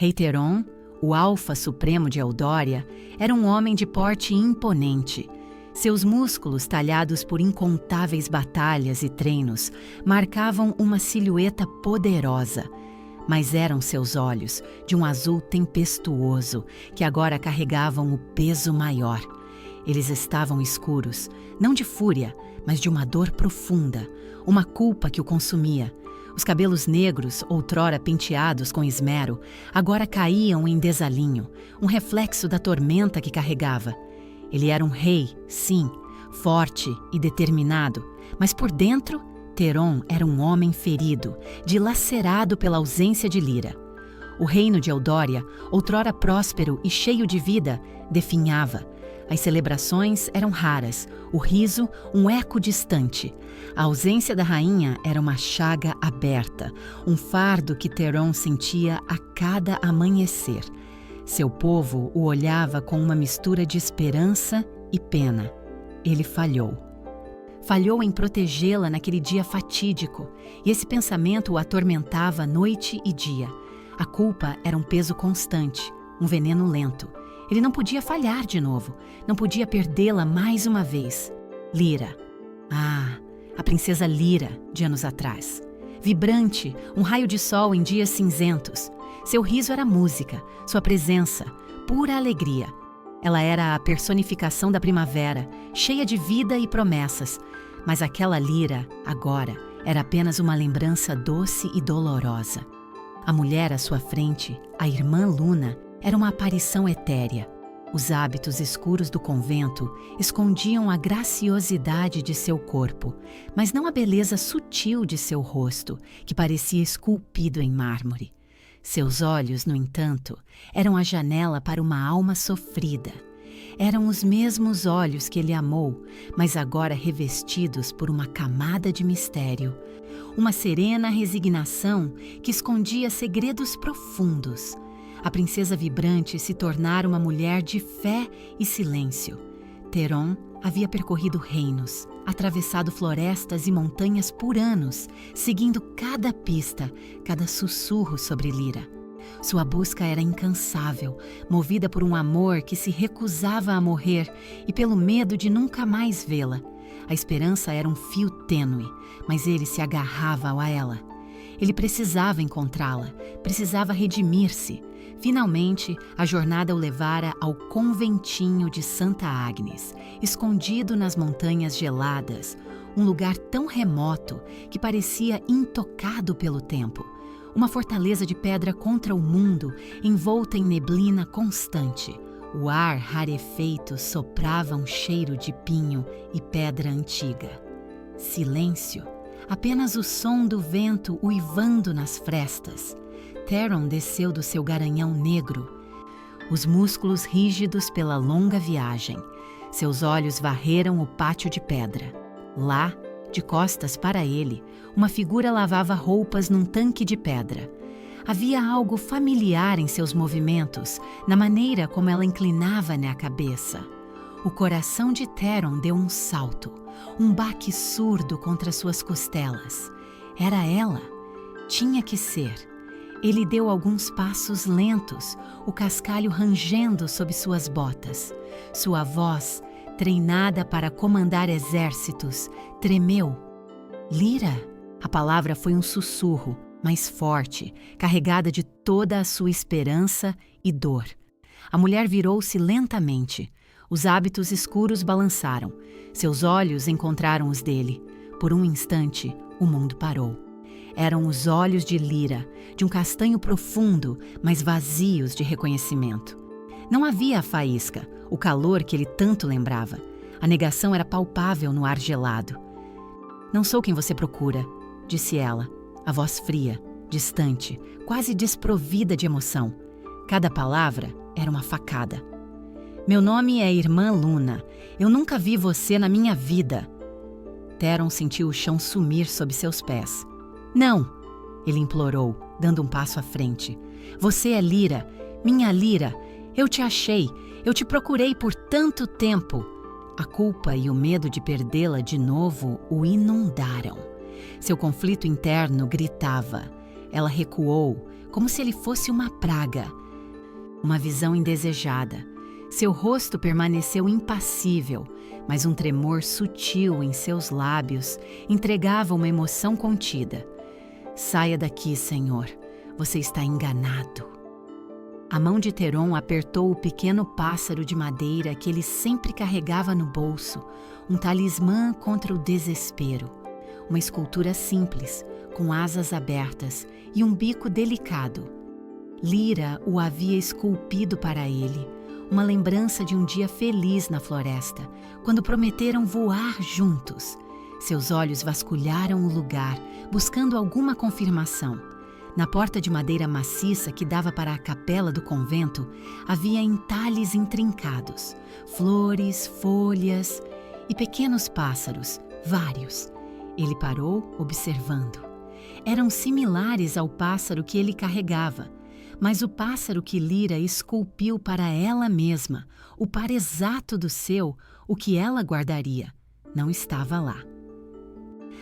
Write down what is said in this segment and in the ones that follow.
Rei Teron, o alfa supremo de Eldória, era um homem de porte imponente. Seus músculos, talhados por incontáveis batalhas e treinos, marcavam uma silhueta poderosa. Mas eram seus olhos, de um azul tempestuoso, que agora carregavam o peso maior. Eles estavam escuros, não de fúria, mas de uma dor profunda, uma culpa que o consumia. Os cabelos negros, outrora penteados com esmero, agora caíam em desalinho, um reflexo da tormenta que carregava. Ele era um rei, sim, forte e determinado, mas por dentro, Teron era um homem ferido, dilacerado pela ausência de Lyra. O reino de Eldória, outrora próspero e cheio de vida, definhava. As celebrações eram raras, o riso um eco distante. A ausência da rainha era uma chaga aberta, um fardo que Teron sentia a cada amanhecer. Seu povo o olhava com uma mistura de esperança e pena. Ele falhou. Falhou em protegê-la naquele dia fatídico, e esse pensamento o atormentava noite e dia. A culpa era um peso constante, um veneno lento. Ele não podia falhar de novo, não podia perdê-la mais uma vez. Lyra. A princesa Lyra, de anos atrás. Vibrante, um raio de sol em dias cinzentos. Seu riso era música, sua presença, pura alegria. Ela era a personificação da primavera, cheia de vida e promessas. Mas aquela Lyra, agora, era apenas uma lembrança doce e dolorosa. A mulher à sua frente, a irmã Luna, era uma aparição etérea. Os hábitos escuros do convento escondiam a graciosidade de seu corpo, mas não a beleza sutil de seu rosto, que parecia esculpido em mármore. Seus olhos, no entanto, eram a janela para uma alma sofrida. Eram os mesmos olhos que ele amou, mas agora revestidos por uma camada de mistério. Uma serena resignação que escondia segredos profundos. A princesa vibrante se tornara uma mulher de fé e silêncio. Teron havia percorrido reinos, atravessado florestas e montanhas por anos, seguindo cada pista, cada sussurro sobre Lyra. Sua busca era incansável, movida por um amor que se recusava a morrer e pelo medo de nunca mais vê-la. A esperança era um fio tênue, mas ele se agarrava a ela. Ele precisava encontrá-la, precisava redimir-se. Finalmente, a jornada o levara ao conventinho de Santa Agnes, escondido nas montanhas geladas, um lugar tão remoto que parecia intocado pelo tempo. Uma fortaleza de pedra contra o mundo, envolta em neblina constante. O ar rarefeito soprava um cheiro de pinho e pedra antiga. Silêncio, apenas o som do vento uivando nas frestas. Teron desceu do seu garanhão negro, os músculos rígidos pela longa viagem. Seus olhos varreram o pátio de pedra. Lá, de costas para ele, uma figura lavava roupas num tanque de pedra. Havia algo familiar em seus movimentos, na maneira como ela inclinava-lhe a cabeça. O coração de Teron deu um salto, um baque surdo contra suas costelas. Era ela. Tinha que ser. Ele deu alguns passos lentos, o cascalho rangendo sob suas botas. Sua voz, treinada para comandar exércitos, tremeu. Lyra? A palavra foi um sussurro, mas forte, carregada de toda a sua esperança e dor. A mulher virou-se lentamente. Os hábitos escuros balançaram. Seus olhos encontraram os dele. Por um instante, o mundo parou. Eram os olhos de Lyra, de um castanho profundo, mas vazios de reconhecimento. Não havia a faísca, o calor que ele tanto lembrava. A negação era palpável no ar gelado. "Não sou quem você procura", disse ela, a voz fria, distante, quase desprovida de emoção. Cada palavra era uma facada. "Meu nome é Irmã Luna. Eu nunca vi você na minha vida." Teron sentiu o chão sumir sob seus pés. "Não!" ele implorou, dando um passo à frente. "Você é Lyra, minha Lyra. Eu te achei, eu te procurei por tanto tempo." A culpa e o medo de perdê-la de novo o inundaram. Seu conflito interno gritava. Ela recuou, como se ele fosse uma praga. Uma visão indesejada. Seu rosto permaneceu impassível, mas um tremor sutil em seus lábios entregava uma emoção contida. Saia daqui, Senhor. Você está enganado. A mão de Teron apertou o pequeno pássaro de madeira que ele sempre carregava no bolso, um talismã contra o desespero. Uma escultura simples, com asas abertas e um bico delicado. Lyra o havia esculpido para ele, uma lembrança de um dia feliz na floresta, quando prometeram voar juntos. Seus olhos vasculharam o lugar, buscando alguma confirmação. Na porta de madeira maciça que dava para a capela do convento, havia entalhes intrincados, flores, folhas e pequenos pássaros, vários. Ele parou, observando. Eram similares ao pássaro que ele carregava, mas o pássaro que Lyra esculpiu para ela mesma, o par exato do seu, o que ela guardaria, não estava lá.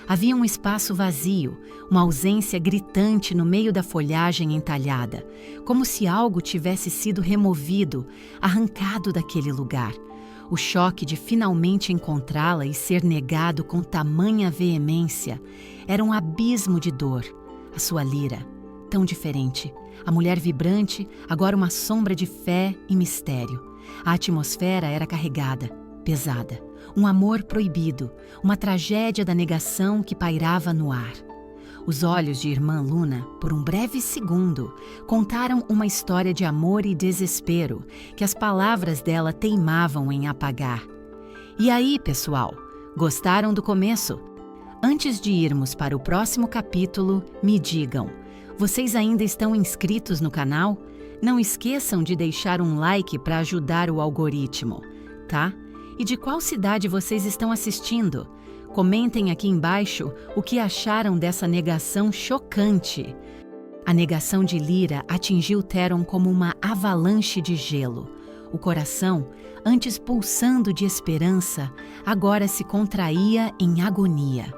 Havia um espaço vazio, uma ausência gritante no meio da folhagem entalhada, como se algo tivesse sido removido, arrancado daquele lugar. O choque de finalmente encontrá-la e ser negado com tamanha veemência era um abismo de dor. A sua Lyra, tão diferente. A mulher vibrante, agora uma sombra de fé e mistério. A atmosfera era carregada, pesada. Um amor proibido, uma tragédia da negação que pairava no ar. Os olhos de Irmã Luna, por um breve segundo, contaram uma história de amor e desespero que as palavras dela teimavam em apagar. E aí, pessoal, gostaram do começo? Antes de irmos para o próximo capítulo, me digam, vocês ainda estão inscritos no canal? Não esqueçam de deixar um like para ajudar o algoritmo, tá? E de qual cidade vocês estão assistindo? Comentem aqui embaixo o que acharam dessa negação chocante. A negação de Lyra atingiu Teron como uma avalanche de gelo. O coração, antes pulsando de esperança, agora se contraía em agonia.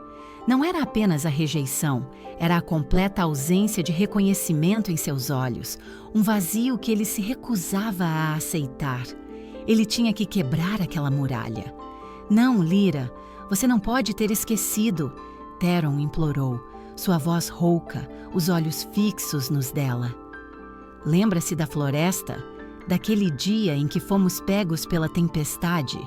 Não era apenas a rejeição, era a completa ausência de reconhecimento em seus olhos, um vazio que ele se recusava a aceitar. Ele tinha que quebrar aquela muralha. Não, Lyra, você não pode ter esquecido, Teron implorou, sua voz rouca, os olhos fixos nos dela. Lembra-se da floresta? Daquele dia em que fomos pegos pela tempestade?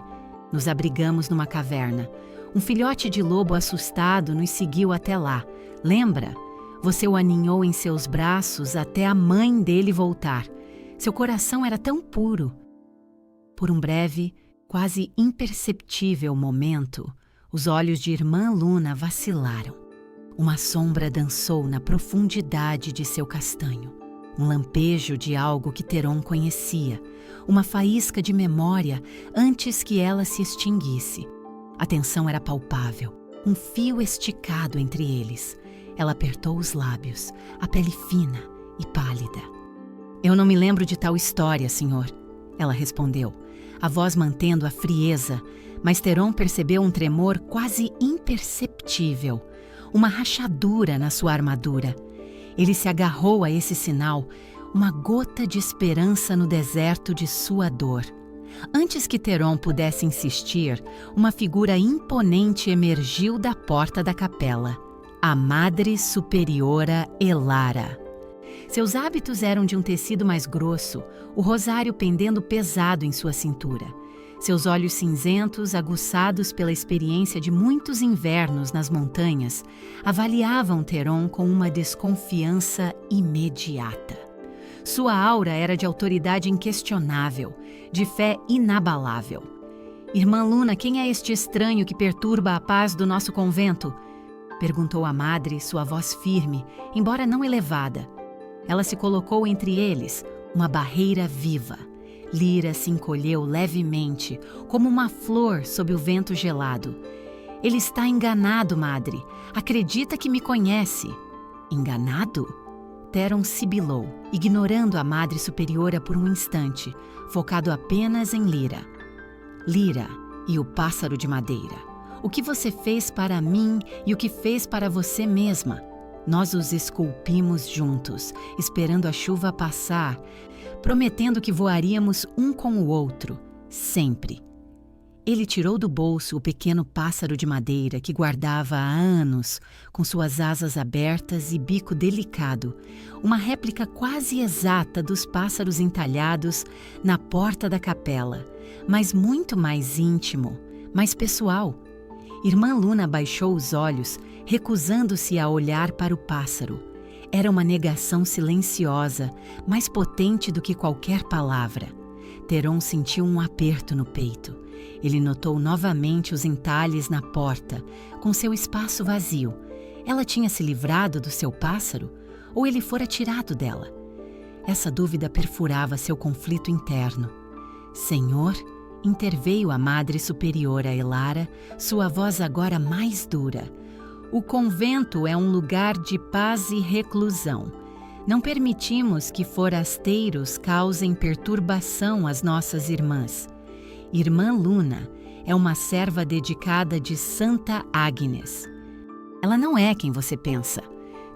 Nos abrigamos numa caverna. Um filhote de lobo assustado nos seguiu até lá. Lembra? Você o aninhou em seus braços até a mãe dele voltar. Seu coração era tão puro. Por um breve, quase imperceptível momento, os olhos de Irmã Luna vacilaram. Uma sombra dançou na profundidade de seu castanho. Um lampejo de algo que Teron conhecia. Uma faísca de memória antes que ela se extinguisse. A tensão era palpável, um fio esticado entre eles. Ela apertou os lábios, a pele fina e pálida. Eu não me lembro de tal história, senhor, ela respondeu, a voz mantendo a frieza, mas Teron percebeu um tremor quase imperceptível, uma rachadura na sua armadura. Ele se agarrou a esse sinal, uma gota de esperança no deserto de sua dor. Antes que Teron pudesse insistir, uma figura imponente emergiu da porta da capela, a Madre Superiora Elara. Seus hábitos eram de um tecido mais grosso, o rosário pendendo pesado em sua cintura. Seus olhos cinzentos, aguçados pela experiência de muitos invernos nas montanhas, avaliavam Teron com uma desconfiança imediata. Sua aura era de autoridade inquestionável, de fé inabalável. Irmã Luna, quem é este estranho que perturba a paz do nosso convento? Perguntou a madre, sua voz firme, embora não elevada. Ela se colocou entre eles, uma barreira viva. Lyra se encolheu levemente, como uma flor sob o vento gelado. Ele está enganado, madre. Acredita que me conhece. Enganado? Teron sibilou, ignorando a Madre Superiora por um instante, focado apenas em Lyra. Lyra e o pássaro de madeira. O que você fez para mim e o que fez para você mesma? Nós os esculpimos juntos, esperando a chuva passar, prometendo que voaríamos um com o outro, sempre. Ele tirou do bolso o pequeno pássaro de madeira que guardava há anos, com suas asas abertas e bico delicado, uma réplica quase exata dos pássaros entalhados na porta da capela, mas muito mais íntimo, mais pessoal. Irmã Luna baixou os olhos, recusando-se a olhar para o pássaro. Era uma negação silenciosa, mais potente do que qualquer palavra. Theron sentiu um aperto no peito. Ele notou novamente os entalhes na porta, com seu espaço vazio. Ela tinha se livrado do seu pássaro? Ou ele fora tirado dela? Essa dúvida perfurava seu conflito interno. Senhor, interveio a Madre Superiora Elara, sua voz agora mais dura. O convento é um lugar de paz e reclusão. Não permitimos que forasteiros causem perturbação às nossas irmãs. Irmã Luna é uma serva dedicada de Santa Agnes. Ela não é quem você pensa.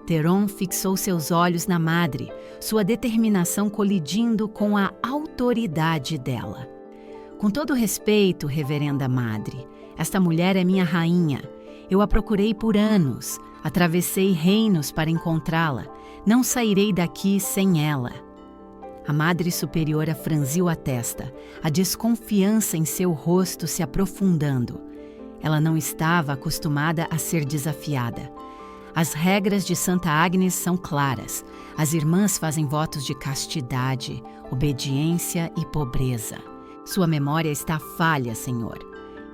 Theron fixou seus olhos na madre, sua determinação colidindo com a autoridade dela. Com todo respeito, reverenda madre, esta mulher é minha rainha. Eu a procurei por anos, atravessei reinos para encontrá-la. Não sairei daqui sem ela. A Madre Superiora franziu a testa, a desconfiança em seu rosto se aprofundando. Ela não estava acostumada a ser desafiada. As regras de Santa Agnes são claras. As irmãs fazem votos de castidade, obediência e pobreza. Sua memória está falha, Senhor.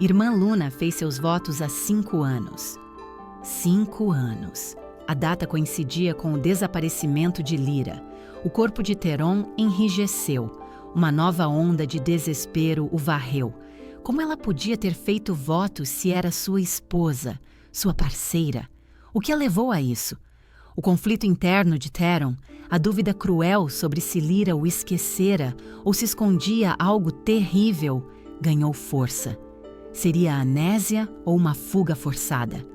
Irmã Luna fez seus votos há 5 anos. 5 anos. A data coincidia com o desaparecimento de Lyra. O corpo de Theron enrijeceu. Uma nova onda de desespero o varreu. Como ela podia ter feito votos se era sua esposa, sua parceira? O que a levou a isso? O conflito interno de Theron, a dúvida cruel sobre se Lyra o esquecera ou se escondia algo terrível, ganhou força. Seria amnésia ou uma fuga forçada?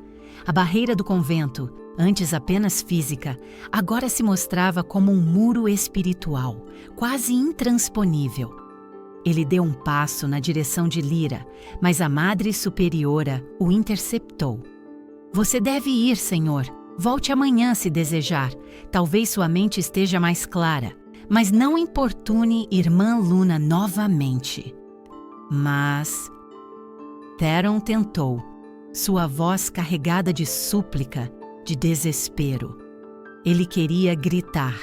A barreira do convento, antes apenas física, agora se mostrava como um muro espiritual, quase intransponível. Ele deu um passo na direção de Lyra, mas a Madre Superiora o interceptou. Você deve ir, Senhor. Volte amanhã se desejar. Talvez sua mente esteja mais clara, mas não importune Irmã Luna novamente. Mas Theron tentou, sua voz carregada de súplica, de desespero. Ele queria gritar.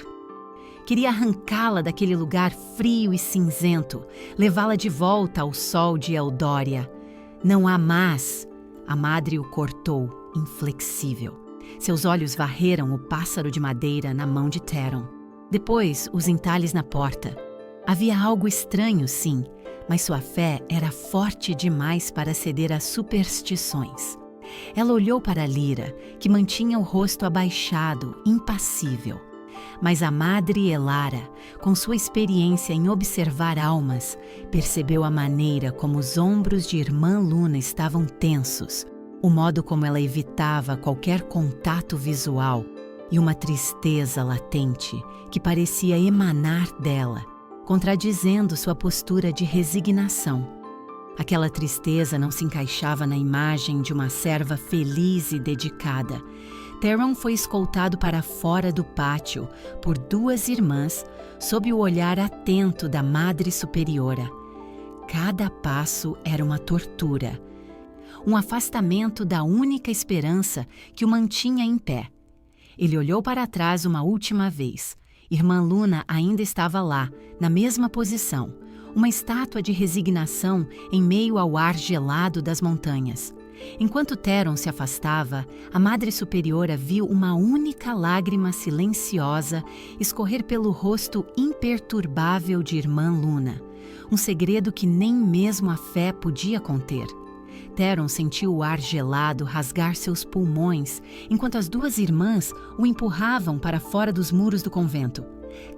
Queria arrancá-la daquele lugar frio e cinzento, levá-la de volta ao sol de Eldória. Não há mas. A madre o cortou, inflexível. Seus olhos varreram o pássaro de madeira na mão de Theron. Depois, os entalhes na porta. Havia algo estranho, sim, mas sua fé era forte demais para ceder às superstições. Ela olhou para Lyra, que mantinha o rosto abaixado, impassível. Mas a Madre Elara, com sua experiência em observar almas, percebeu a maneira como os ombros de Irmã Luna estavam tensos, o modo como ela evitava qualquer contato visual e uma tristeza latente que parecia emanar dela, contradizendo sua postura de resignação. Aquela tristeza não se encaixava na imagem de uma serva feliz e dedicada. Theron foi escoltado para fora do pátio por 2 irmãs sob o olhar atento da Madre Superiora. Cada passo era uma tortura, um afastamento da única esperança que o mantinha em pé. Ele olhou para trás uma última vez. Irmã Luna ainda estava lá, na mesma posição, uma estátua de resignação em meio ao ar gelado das montanhas. Enquanto Theron se afastava, a Madre Superiora viu uma única lágrima silenciosa escorrer pelo rosto imperturbável de Irmã Luna, um segredo que nem mesmo a fé podia conter. Theron sentiu o ar gelado rasgar seus pulmões, enquanto as 2 irmãs o empurravam para fora dos muros do convento.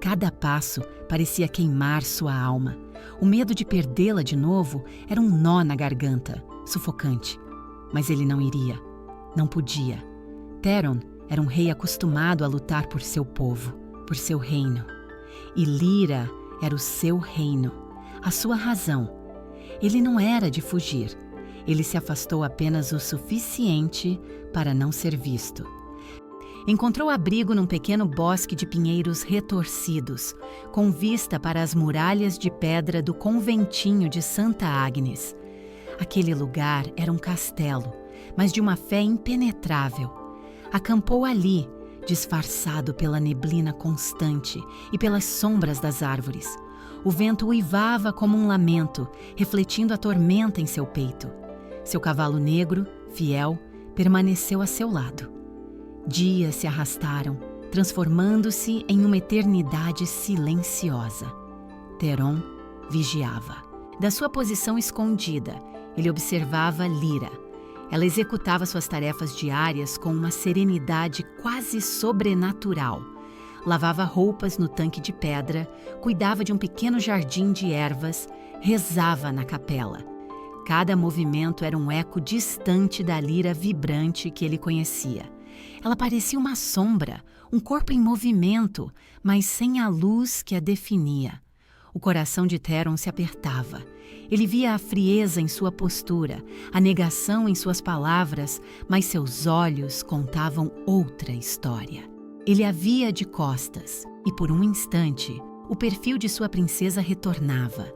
Cada passo parecia queimar sua alma. O medo de perdê-la de novo era um nó na garganta, sufocante. Mas ele não iria. Não podia. Theron era um rei acostumado a lutar por seu povo, por seu reino. E Lira era o seu reino, a sua razão. Ele não era de fugir. Ele se afastou apenas o suficiente para não ser visto. Encontrou abrigo num pequeno bosque de pinheiros retorcidos, com vista para as muralhas de pedra do conventinho de Santa Agnes. Aquele lugar era um castelo, mas de uma fé impenetrável. Acampou ali, disfarçado pela neblina constante e pelas sombras das árvores. O vento uivava como um lamento, refletindo a tormenta em seu peito. Seu cavalo negro, fiel, permaneceu a seu lado. Dias se arrastaram, transformando-se em uma eternidade silenciosa. Teron vigiava. Da sua posição escondida, ele observava Lira. Ela executava suas tarefas diárias com uma serenidade quase sobrenatural. Lavava roupas no tanque de pedra, cuidava de um pequeno jardim de ervas, rezava na capela. Cada movimento era um eco distante da Lira vibrante que ele conhecia. Ela parecia uma sombra, um corpo em movimento, mas sem a luz que a definia. O coração de Teron se apertava. Ele via a frieza em sua postura, a negação em suas palavras, mas seus olhos contavam outra história. Ele a via de costas, e por um instante, o perfil de sua princesa retornava.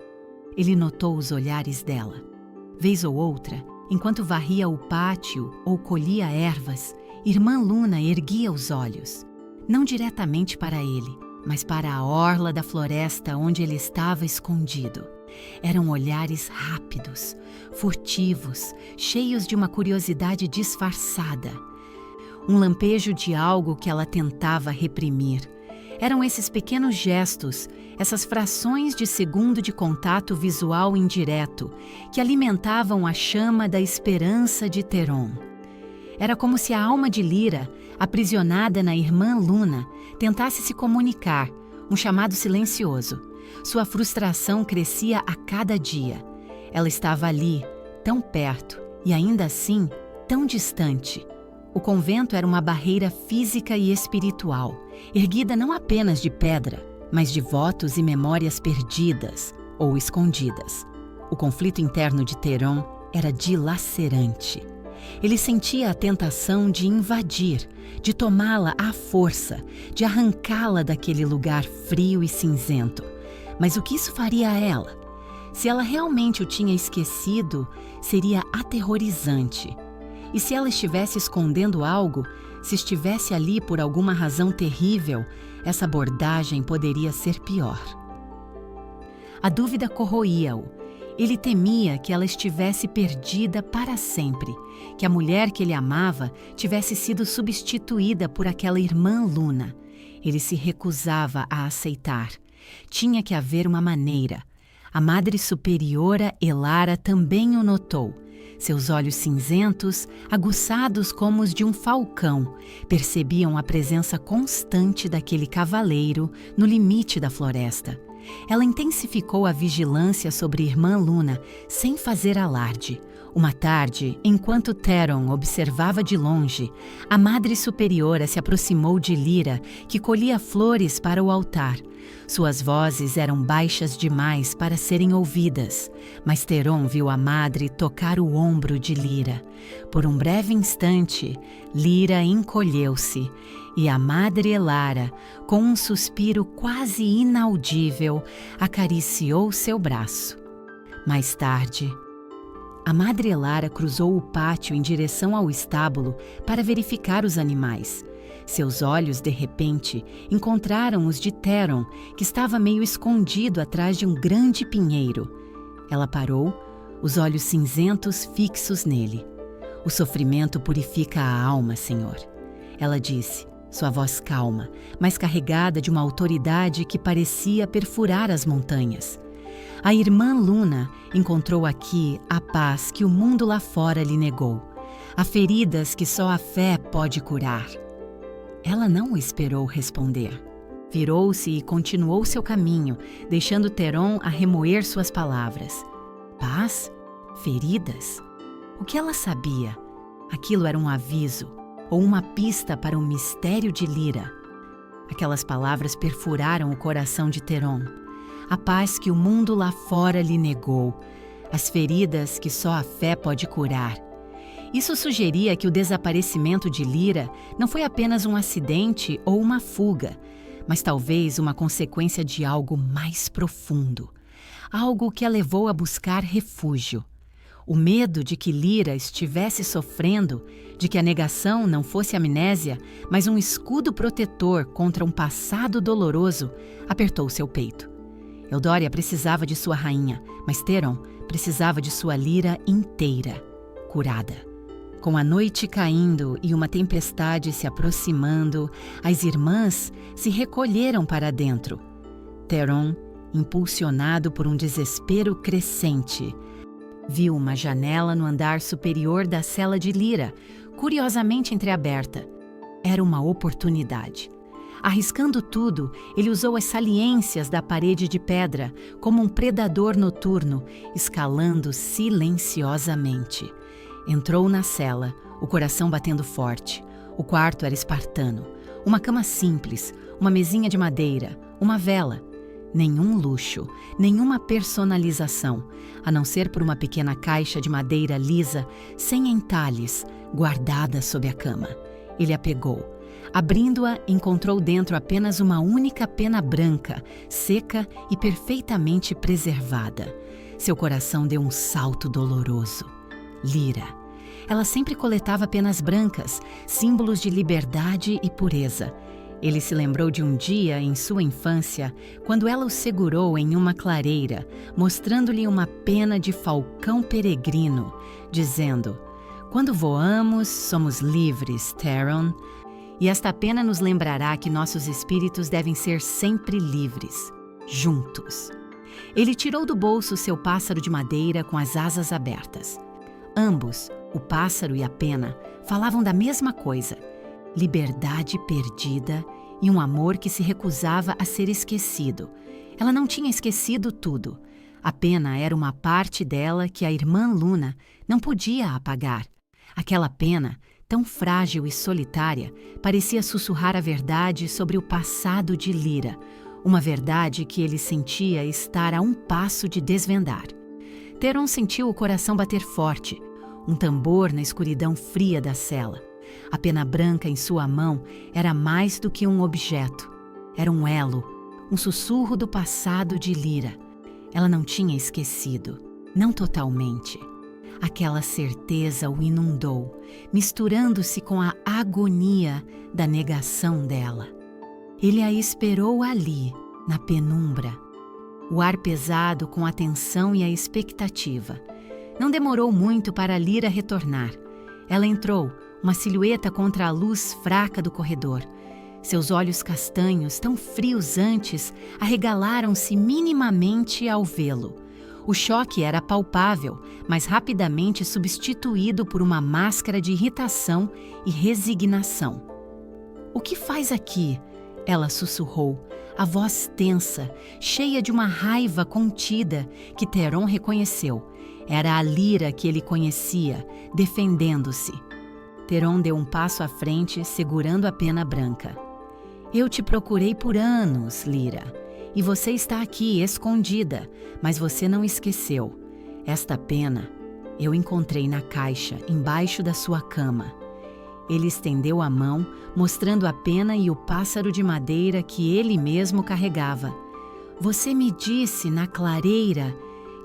Ele notou os olhares dela. Vez ou outra, enquanto varria o pátio ou colhia ervas, Irmã Luna erguia os olhos, não diretamente para ele, mas para a orla da floresta onde ele estava escondido. Eram olhares rápidos, furtivos, cheios de uma curiosidade disfarçada. Um lampejo de algo que ela tentava reprimir. Eram esses pequenos gestos, essas frações de segundo de contato visual indireto, que alimentavam a chama da esperança de Teron. Era como se a alma de Lira, aprisionada na irmã Luna, tentasse se comunicar, um chamado silencioso. Sua frustração crescia a cada dia. Ela estava ali, tão perto, e ainda assim, tão distante. O convento era uma barreira física e espiritual, erguida não apenas de pedra, mas de votos e memórias perdidas ou escondidas. O conflito interno de Teron era dilacerante. Ele sentia a tentação de invadir, de tomá-la à força, de arrancá-la daquele lugar frio e cinzento. Mas o que isso faria a ela? Se ela realmente o tinha esquecido, seria aterrorizante. E se ela estivesse escondendo algo, se estivesse ali por alguma razão terrível, essa abordagem poderia ser pior. A dúvida corroía-o. Ele temia que ela estivesse perdida para sempre, que a mulher que ele amava tivesse sido substituída por aquela irmã Luna. Ele se recusava a aceitar. Tinha que haver uma maneira. A Madre Superiora Elara também o notou. Seus olhos cinzentos, aguçados como os de um falcão, percebiam a presença constante daquele cavaleiro no limite da floresta. Ela intensificou a vigilância sobre Irmã Luna, sem fazer alarde. Uma tarde, enquanto Teron observava de longe, a Madre Superiora se aproximou de Lira, que colhia flores para o altar. Suas vozes eram baixas demais para serem ouvidas, mas Teron viu a Madre tocar o ombro de Lira. Por um breve instante, Lira encolheu-se, e a Madre Elara, com um suspiro quase inaudível, acariciou seu braço. Mais tarde, a Madre Elara cruzou o pátio em direção ao estábulo para verificar os animais. Seus olhos, de repente, encontraram os de Teron, que estava meio escondido atrás de um grande pinheiro. Ela parou, os olhos cinzentos fixos nele. "O sofrimento purifica a alma, Senhor." Ela disse, sua voz calma, mas carregada de uma autoridade que parecia perfurar as montanhas. A irmã Luna encontrou aqui a paz que o mundo lá fora lhe negou. Há feridas que só a fé pode curar. Ela não o esperou responder. Virou-se e continuou seu caminho, deixando Teron a remoer suas palavras. Paz? Feridas? O que ela sabia? Aquilo era um aviso, ou uma pista para o mistério de Lyra? Aquelas palavras perfuraram o coração de Theron. A paz que o mundo lá fora lhe negou, as feridas que só a fé pode curar. Isso sugeria que o desaparecimento de Lyra não foi apenas um acidente ou uma fuga, mas talvez uma consequência de algo mais profundo. Algo que a levou a buscar refúgio. O medo de que Lyra estivesse sofrendo, de que a negação não fosse amnésia, mas um escudo protetor contra um passado doloroso, apertou seu peito. Eudória precisava de sua rainha, mas Theron precisava de sua Lyra inteira, curada. Com a noite caindo e uma tempestade se aproximando, as irmãs se recolheram para dentro. Theron, impulsionado por um desespero crescente, viu uma janela no andar superior da cela de Lyra, curiosamente entreaberta. Era uma oportunidade. Arriscando tudo, ele usou as saliências da parede de pedra como um predador noturno, escalando silenciosamente. Entrou na cela, o coração batendo forte. O quarto era espartano. Uma cama simples, uma mesinha de madeira, uma vela. Nenhum luxo, nenhuma personalização, a não ser por uma pequena caixa de madeira lisa, sem entalhes, guardada sob a cama. Ele a pegou. Abrindo-a, encontrou dentro apenas uma única pena branca, seca e perfeitamente preservada. Seu coração deu um salto doloroso. Lyra. Ela sempre coletava penas brancas, símbolos de liberdade e pureza. Ele se lembrou de um dia em sua infância, quando ela o segurou em uma clareira, mostrando-lhe uma pena de falcão peregrino, dizendo: "Quando voamos, somos livres, Theron. E esta pena nos lembrará que nossos espíritos devem ser sempre livres, juntos." Ele tirou do bolso seu pássaro de madeira com as asas abertas. Ambos, o pássaro e a pena, falavam da mesma coisa: liberdade perdida e um amor que se recusava a ser esquecido. Ela não tinha esquecido tudo. A pena era uma parte dela que a irmã Luna não podia apagar. Aquela pena, tão frágil e solitária, parecia sussurrar a verdade sobre o passado de Lyra, uma verdade que ele sentia estar a um passo de desvendar. Theron sentiu o coração bater forte, um tambor na escuridão fria da cela. A pena branca em sua mão era mais do que um objeto. Era um elo, um sussurro do passado de Lyra. Ela não tinha esquecido, não totalmente. Aquela certeza o inundou, misturando-se com a agonia da negação dela. Ele a esperou ali, na penumbra. O ar pesado com a tensão e a expectativa. Não demorou muito para Lyra retornar. Ela entrou, uma silhueta contra a luz fraca do corredor. Seus olhos castanhos, tão frios antes, arregalaram-se minimamente ao vê-lo. O choque era palpável, mas rapidamente substituído por uma máscara de irritação e resignação. "O que faz aqui?" ela sussurrou, a voz tensa, cheia de uma raiva contida que Theron reconheceu. Era a Lyra que ele conhecia, defendendo-se. Theron deu um passo à frente, segurando a pena branca. "Eu te procurei por anos, Lyra, e você está aqui, escondida, mas você não esqueceu. Esta pena eu encontrei na caixa, embaixo da sua cama." Ele estendeu a mão, mostrando a pena e o pássaro de madeira que ele mesmo carregava. "Você me disse, na clareira,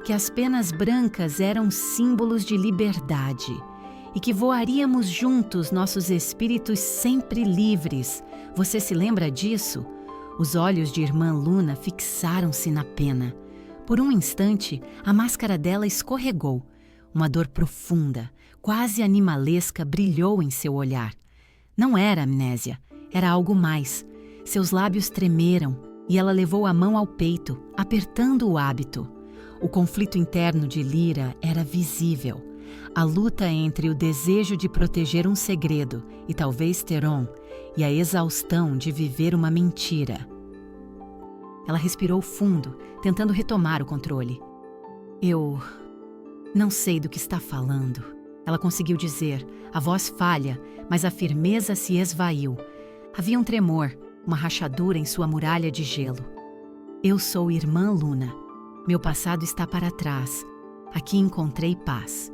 que as penas brancas eram símbolos de liberdade e que voaríamos juntos, nossos espíritos sempre livres. Você se lembra disso?" Os olhos de irmã Luna fixaram-se na pena. Por um instante, a máscara dela escorregou. Uma dor profunda, quase animalesca, brilhou em seu olhar. Não era amnésia, era algo mais. Seus lábios tremeram e ela levou a mão ao peito, apertando o hábito. O conflito interno de Lyra era visível. A luta entre o desejo de proteger um segredo, e talvez Theron, e a exaustão de viver uma mentira. Ela respirou fundo, tentando retomar o controle. "Eu não sei do que está falando." Ela conseguiu dizer, a voz falha, mas a firmeza se esvaiu. Havia um tremor, uma rachadura em sua muralha de gelo. Eu sou irmã Luna. Meu passado está para trás. Aqui encontrei paz.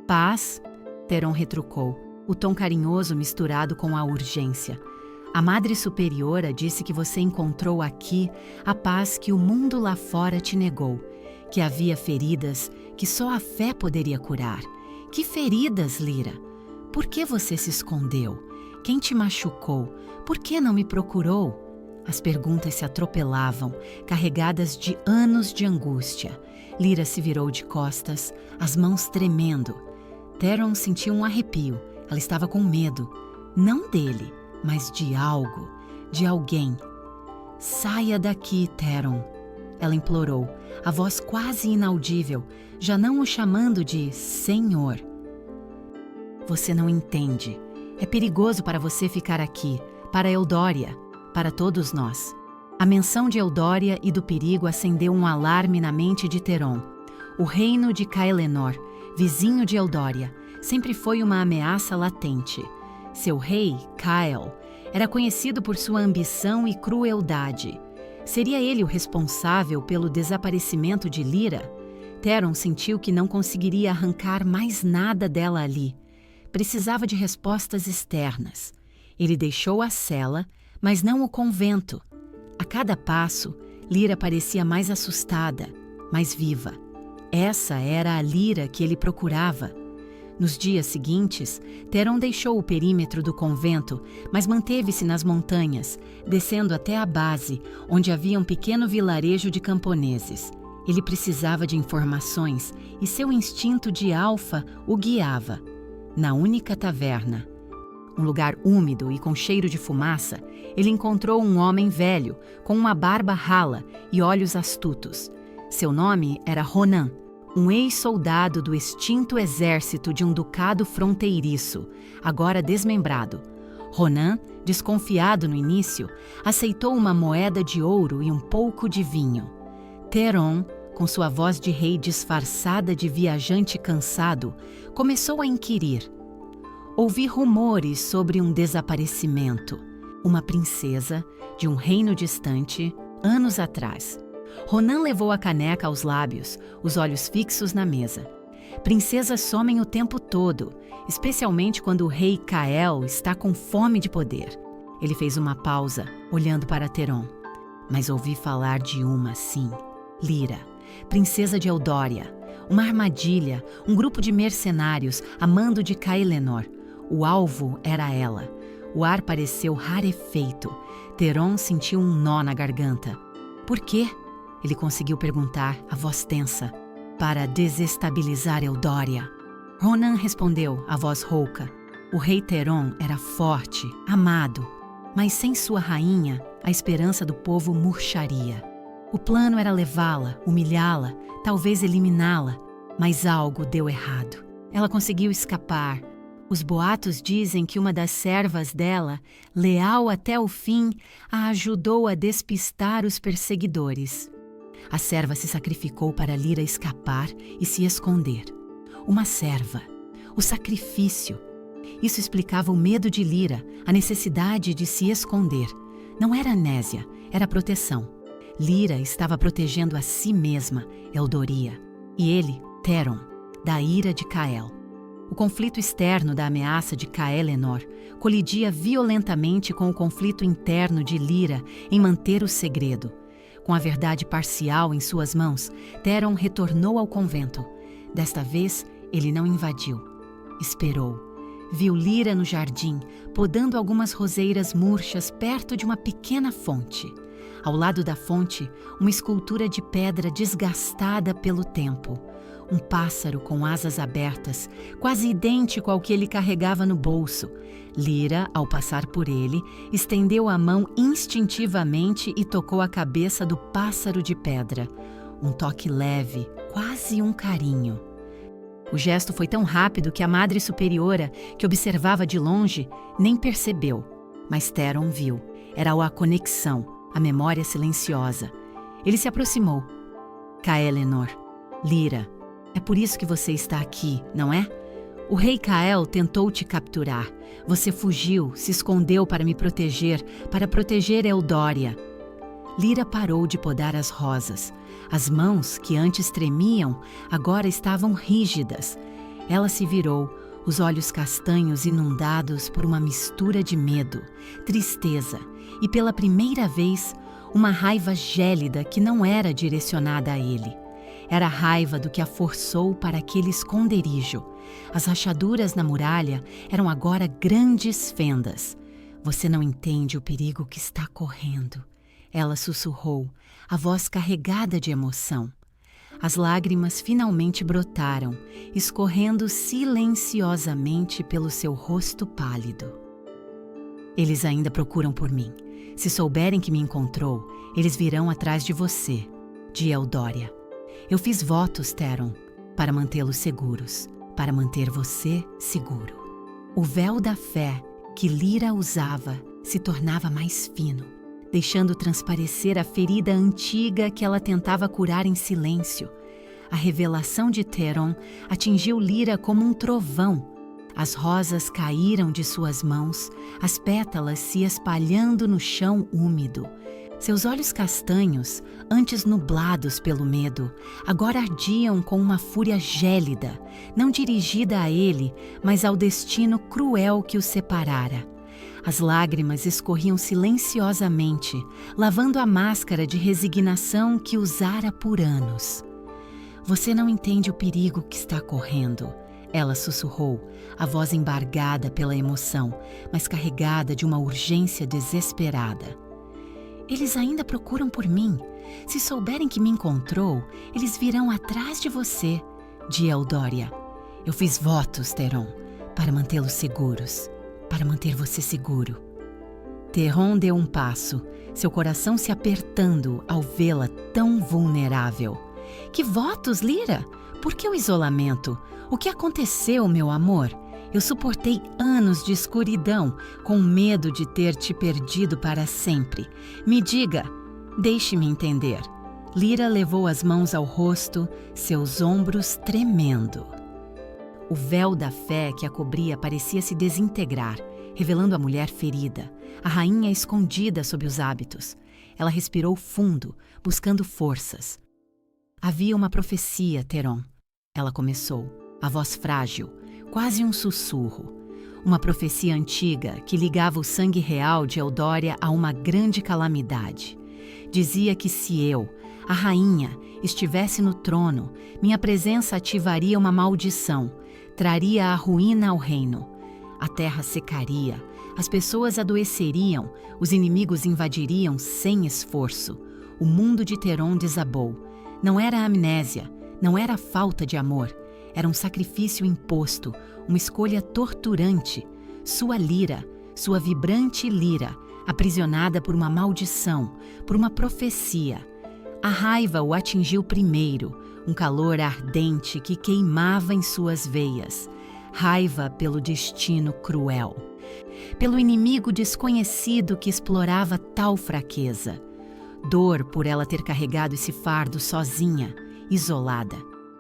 Paz? Theron retrucou, o tom carinhoso misturado com a urgência. A Madre Superiora disse que você encontrou aqui a paz que o mundo lá fora te negou, que havia feridas que só a fé poderia curar. Que feridas, Lyra? Por que você se escondeu? Quem te machucou? Por que não me procurou? As perguntas se atropelavam, carregadas de anos de angústia. Lyra se virou de costas, as mãos tremendo. Theron sentiu um arrepio. Ela estava com medo. Não dele, mas de algo, de alguém. Saia daqui, Theron. Ela implorou, a voz quase inaudível, já não o chamando de Senhor. Você não entende. É perigoso para você ficar aqui, para Eudória, para todos nós. A menção de Eudória e do perigo acendeu um alarme na mente de Theron. O reino de Caelenor, vizinho de Eudória, sempre foi uma ameaça latente. Seu rei, Cael, era conhecido por sua ambição e crueldade. Seria ele o responsável pelo desaparecimento de Lyra? Theron sentiu que não conseguiria arrancar mais nada dela ali. Precisava de respostas externas. Ele deixou a cela, mas não o convento. A cada passo, Lyra parecia mais assustada, mais viva. Essa era a Lyra que ele procurava. Nos dias seguintes, Theron deixou o perímetro do convento, mas manteve-se nas montanhas, descendo até a base, onde havia um pequeno vilarejo de camponeses. Ele precisava de informações e seu instinto de alfa o guiava. Na única taverna, um lugar úmido e com cheiro de fumaça, ele encontrou um homem velho, com uma barba rala e olhos astutos. Seu nome era Ronan, um ex-soldado do extinto exército de um ducado fronteiriço, agora desmembrado. Ronan, desconfiado no início, aceitou uma moeda de ouro e um pouco de vinho. Theron, com sua voz de rei disfarçada de viajante cansado, começou a inquirir. Ouvi rumores sobre um desaparecimento. Uma princesa, de um reino distante, anos atrás. Ronan levou a caneca aos lábios, os olhos fixos na mesa. Princesas somem o tempo todo, especialmente quando o rei Cael está com fome de poder. Ele fez uma pausa, olhando para Theron. Mas ouvi falar de uma, sim. Lyra, princesa de Eudória. Uma armadilha, um grupo de mercenários a mando de Caelenor. O alvo era ela. O ar pareceu rarefeito. Theron sentiu um nó na garganta. Por quê? Ele conseguiu perguntar, a voz tensa. Para desestabilizar Eudória. Ronan respondeu, a voz rouca. O rei Theron era forte, amado, mas sem sua rainha, a esperança do povo murcharia. O plano era levá-la, humilhá-la, talvez eliminá-la, mas algo deu errado. Ela conseguiu escapar. Os boatos dizem que uma das servas dela, leal até o fim, a ajudou a despistar os perseguidores. A serva se sacrificou para Lyra escapar e se esconder. Uma serva. O sacrifício. Isso explicava o medo de Lyra, a necessidade de se esconder. Não era amnésia, era proteção. Lyra estava protegendo a si mesma, Eldoria, e ele, Theron, da ira de Cael. O conflito externo da ameaça de Caelenor colidia violentamente com o conflito interno de Lyra em manter o segredo. Com a verdade parcial em suas mãos, Theron retornou ao convento. Desta vez, ele não invadiu. Esperou. Viu Lyra no jardim, podando algumas roseiras murchas perto de uma pequena fonte. Ao lado da fonte, uma escultura de pedra desgastada pelo tempo. Um pássaro com asas abertas, quase idêntico ao que ele carregava no bolso. Lyra, ao passar por ele, estendeu a mão instintivamente e tocou a cabeça do pássaro de pedra. Um toque leve, quase um carinho. O gesto foi tão rápido que a Madre Superiora, que observava de longe, nem percebeu. Mas Theron viu. Era a conexão, a memória silenciosa. Ele se aproximou. Caelenor. Lyra. É por isso que você está aqui, não é? O rei Kael tentou te capturar. Você fugiu, se escondeu para me proteger, para proteger Eldória. Lyra parou de podar as rosas. As mãos, que antes tremiam, agora estavam rígidas. Ela se virou, os olhos castanhos inundados por uma mistura de medo, tristeza e, pela primeira vez, uma raiva gélida que não era direcionada a ele. Era a raiva do que a forçou para aquele esconderijo. As rachaduras na muralha eram agora grandes fendas. Você não entende o perigo que está correndo. Ela sussurrou, a voz carregada de emoção. As lágrimas finalmente brotaram, escorrendo silenciosamente pelo seu rosto pálido. Eles ainda procuram por mim. Se souberem que me encontrou, eles virão atrás de você, de Eldória. Eu fiz votos, Theron, para mantê-los seguros, para manter você seguro. O véu da fé que Lyra usava se tornava mais fino, deixando transparecer a ferida antiga que ela tentava curar em silêncio. A revelação de Theron atingiu Lyra como um trovão. As rosas caíram de suas mãos, as pétalas se espalhando no chão úmido. Seus olhos castanhos, antes nublados pelo medo, agora ardiam com uma fúria gélida, não dirigida a ele, mas ao destino cruel que os separara. As lágrimas escorriam silenciosamente, lavando a máscara de resignação que usara por anos. Você não entende o perigo que está correndo, ela sussurrou, a voz embargada pela emoção, mas carregada de uma urgência desesperada. Eles ainda procuram por mim. Se souberem que me encontrou, eles virão atrás de você, de Eldória. Eu fiz votos, Theron, para mantê-los seguros, para manter você seguro. Theron deu um passo, seu coração se apertando ao vê-la tão vulnerável. Que votos, Lyra? Por que o isolamento? O que aconteceu, meu amor? Eu suportei anos de escuridão, com medo de ter te perdido para sempre. Me diga, deixe-me entender. Lyra levou as mãos ao rosto, seus ombros tremendo. O véu da fé que a cobria parecia se desintegrar, revelando a mulher ferida, a rainha escondida sob os hábitos. Ela respirou fundo, buscando forças. Havia uma profecia, Theron. Ela começou, a voz frágil, quase um sussurro. Uma profecia antiga que ligava o sangue real de Eldória a uma grande calamidade. Dizia que se eu, a rainha, estivesse no trono, minha presença ativaria uma maldição, traria a ruína ao reino. A terra secaria, as pessoas adoeceriam, os inimigos invadiriam sem esforço. O mundo de Theron desabou. Não era amnésia, não era falta de amor. Era um sacrifício imposto, uma escolha torturante. Sua Lyra, sua vibrante Lyra, aprisionada por uma maldição, por uma profecia. A raiva o atingiu primeiro, um calor ardente que queimava em suas veias. Raiva pelo destino cruel, pelo inimigo desconhecido que explorava tal fraqueza. Dor por ela ter carregado esse fardo sozinha, isolada.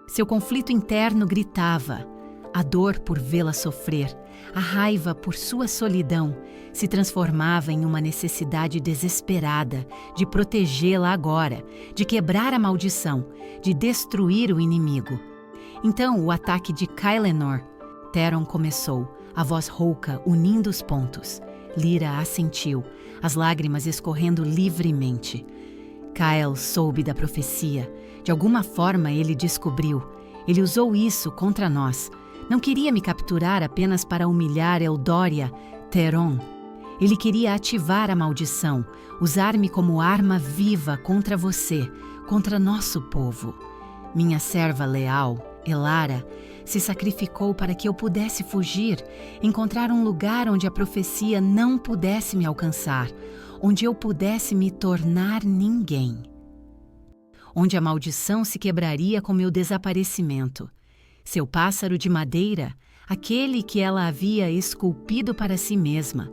Seu conflito interno gritava. A dor por vê-la sofrer, a raiva por sua solidão, se transformava em uma necessidade desesperada de protegê-la agora, de quebrar a maldição, de destruir o inimigo. Então, o ataque de Kielenor. Theron começou, a voz rouca unindo os pontos. Lyra assentiu, as lágrimas escorrendo livremente. Kael soube da profecia. De alguma forma ele descobriu. Ele usou isso contra nós. Não queria me capturar apenas para humilhar Eldória, Theron. Ele queria ativar a maldição, usar-me como arma viva contra você, contra nosso povo. Minha serva leal, Elara, se sacrificou para que eu pudesse fugir, encontrar um lugar onde a profecia não pudesse me alcançar, onde eu pudesse me tornar ninguém. Onde a maldição se quebraria com meu desaparecimento. Seu pássaro de madeira, aquele que ela havia esculpido para si mesma,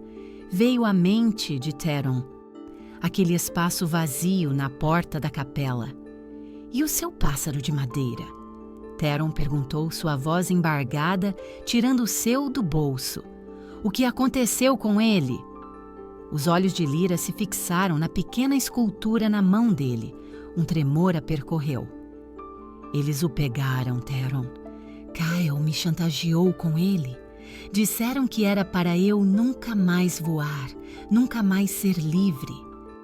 veio à mente de Theron. Aquele espaço vazio na porta da capela. E o seu pássaro de madeira? Theron perguntou, sua voz embargada, tirando o seu do bolso. O que aconteceu com ele? Os olhos de Lyra se fixaram na pequena escultura na mão dele. Um tremor a percorreu. Eles o pegaram, Theron. Kyle me chantageou com ele. Disseram que era para eu nunca mais voar, nunca mais ser livre.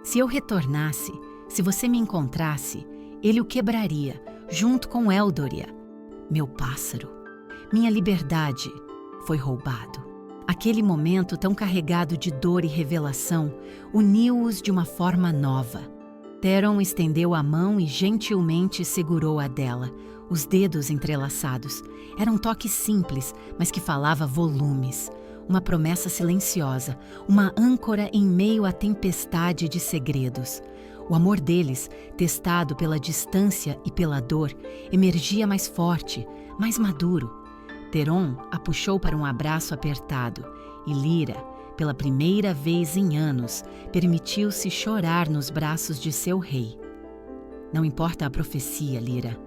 Se eu retornasse, se você me encontrasse, ele o quebraria, junto com Eldoria, meu pássaro. Minha liberdade foi roubado. Aquele momento tão carregado de dor e revelação uniu-os de uma forma nova. Theron estendeu a mão e gentilmente segurou a dela, os dedos entrelaçados. Era um toque simples, mas que falava volumes. Uma promessa silenciosa, uma âncora em meio à tempestade de segredos. O amor deles, testado pela distância e pela dor, emergia mais forte, mais maduro. Theron a puxou para um abraço apertado e Lyra, pela primeira vez em anos, permitiu-se chorar nos braços de seu rei. Não importa a profecia, Lyra.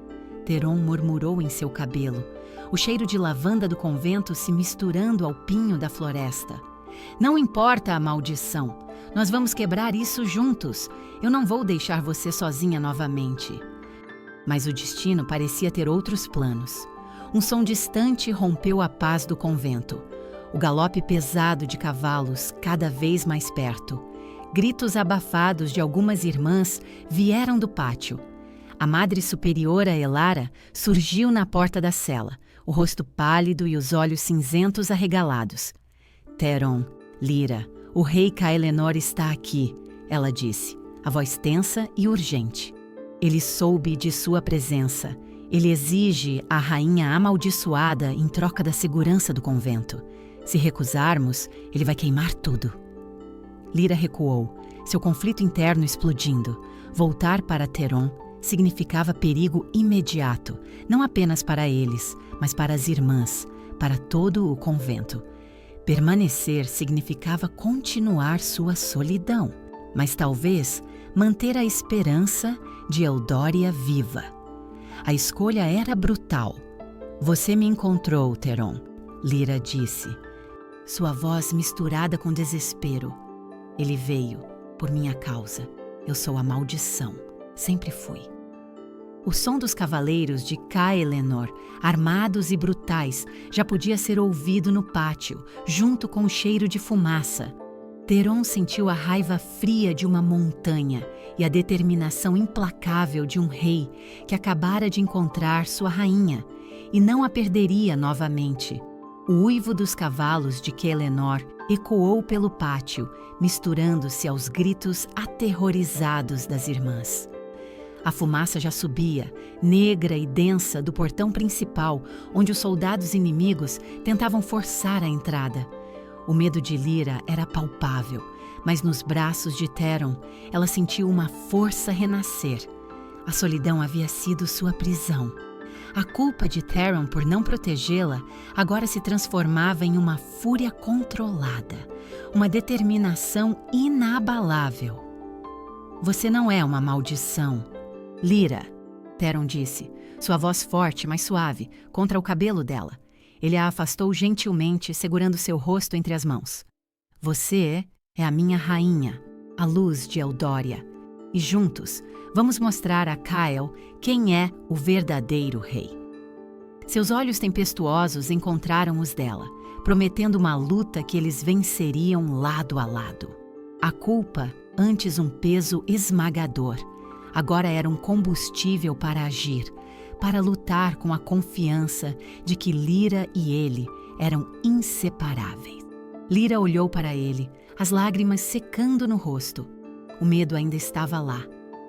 Theron murmurou em seu cabelo, o cheiro de lavanda do convento se misturando ao pinho da floresta. Não importa a maldição. Nós vamos quebrar isso juntos. Eu não vou deixar você sozinha novamente. Mas o destino parecia ter outros planos. Um som distante rompeu a paz do convento. O galope pesado de cavalos cada vez mais perto. Gritos abafados de algumas irmãs vieram do pátio. A Madre Superiora Elara surgiu na porta da cela, o rosto pálido e os olhos cinzentos arregalados. Theron, Lyra, o rei Caelenor está aqui, ela disse, a voz tensa e urgente. Ele soube de sua presença. Ele exige a rainha amaldiçoada em troca da segurança do convento. Se recusarmos, ele vai queimar tudo. Lyra recuou, seu conflito interno explodindo. Voltar para Theron significava perigo imediato, não apenas para eles, mas para as irmãs, para todo o convento. Permanecer significava continuar sua solidão, mas talvez manter a esperança de Eldoria viva. A escolha era brutal. Você me encontrou, Theron, Lyra disse, sua voz misturada com desespero. Ele veio, por minha causa. Eu sou a maldição. Sempre fui. O som dos cavaleiros de Caelenor, armados e brutais, já podia ser ouvido no pátio, junto com o cheiro de fumaça. Theron sentiu a raiva fria de uma montanha e a determinação implacável de um rei que acabara de encontrar sua rainha e não a perderia novamente. O uivo dos cavalos de Caelenor ecoou pelo pátio, misturando-se aos gritos aterrorizados das irmãs. A fumaça já subia, negra e densa, do portão principal, onde os soldados inimigos tentavam forçar a entrada. O medo de Lyra era palpável, mas nos braços de Theron ela sentiu uma força renascer. A solidão havia sido sua prisão. A culpa de Theron por não protegê-la agora se transformava em uma fúria controlada, uma determinação inabalável. Você não é uma maldição, Lyra, Theron disse, sua voz forte, mas suave, contra o cabelo dela. Ele a afastou gentilmente, segurando seu rosto entre as mãos. Você é a minha rainha, a luz de Eldoria. E juntos, vamos mostrar a Kyle quem é o verdadeiro rei. Seus olhos tempestuosos encontraram os dela, prometendo uma luta que eles venceriam lado a lado. A culpa, antes um peso esmagador, agora era um combustível para agir, para lutar com a confiança de que Lyra e ele eram inseparáveis. Lyra olhou para ele, as lágrimas secando no rosto. O medo ainda estava lá,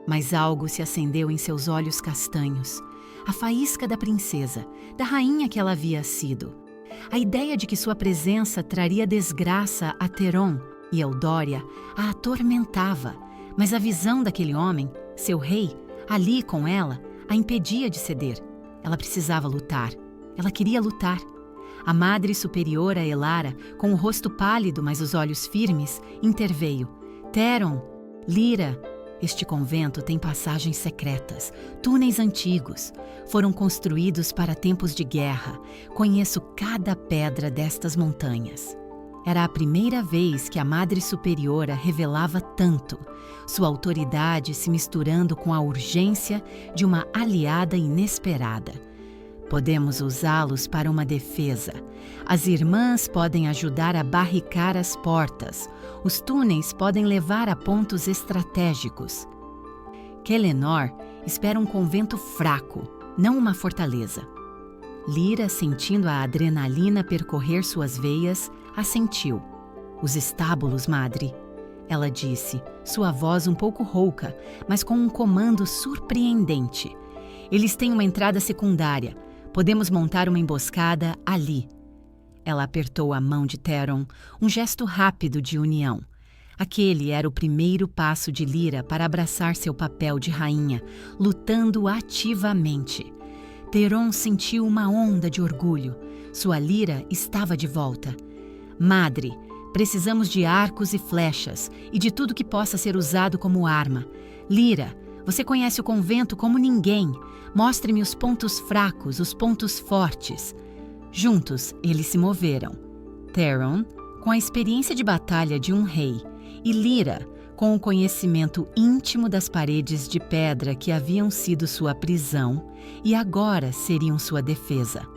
mas algo se acendeu em seus olhos castanhos. A faísca da princesa, da rainha que ela havia sido. A ideia de que sua presença traria desgraça a Theron e Eldoria a atormentava, mas a visão daquele homem, seu rei, ali com ela, a impedia de ceder. Ela precisava lutar. Ela queria lutar. A Madre Superiora Elara, com o rosto pálido, mas os olhos firmes, interveio. Theron, Lyra, Este convento tem passagens secretas, túneis antigos. Foram construídos para tempos de guerra. Conheço cada pedra destas montanhas. Era a primeira vez que a Madre Superiora revelava tanto, sua autoridade se misturando com a urgência de uma aliada inesperada. Podemos usá-los para uma defesa. As irmãs podem ajudar a barricar as portas. Os túneis podem levar a pontos estratégicos. Quelenor espera um convento fraco, não uma fortaleza. Lyra, sentindo a adrenalina percorrer suas veias, assentiu. Os estábulos, madre. Ela disse, sua voz um pouco rouca, mas com um comando surpreendente. Eles têm uma entrada secundária. Podemos montar uma emboscada ali. Ela apertou a mão de Theron, um gesto rápido de união. Aquele era o primeiro passo de Lyra para abraçar seu papel de rainha, lutando ativamente. Theron sentiu uma onda de orgulho. Sua Lyra estava de volta. Madre, precisamos de arcos e flechas e de tudo que possa ser usado como arma. Lyra, você conhece o convento como ninguém. Mostre-me os pontos fracos, os pontos fortes. Juntos, eles se moveram. Theron, com a experiência de batalha de um rei, e Lyra, com o conhecimento íntimo das paredes de pedra que haviam sido sua prisão e agora seriam sua defesa.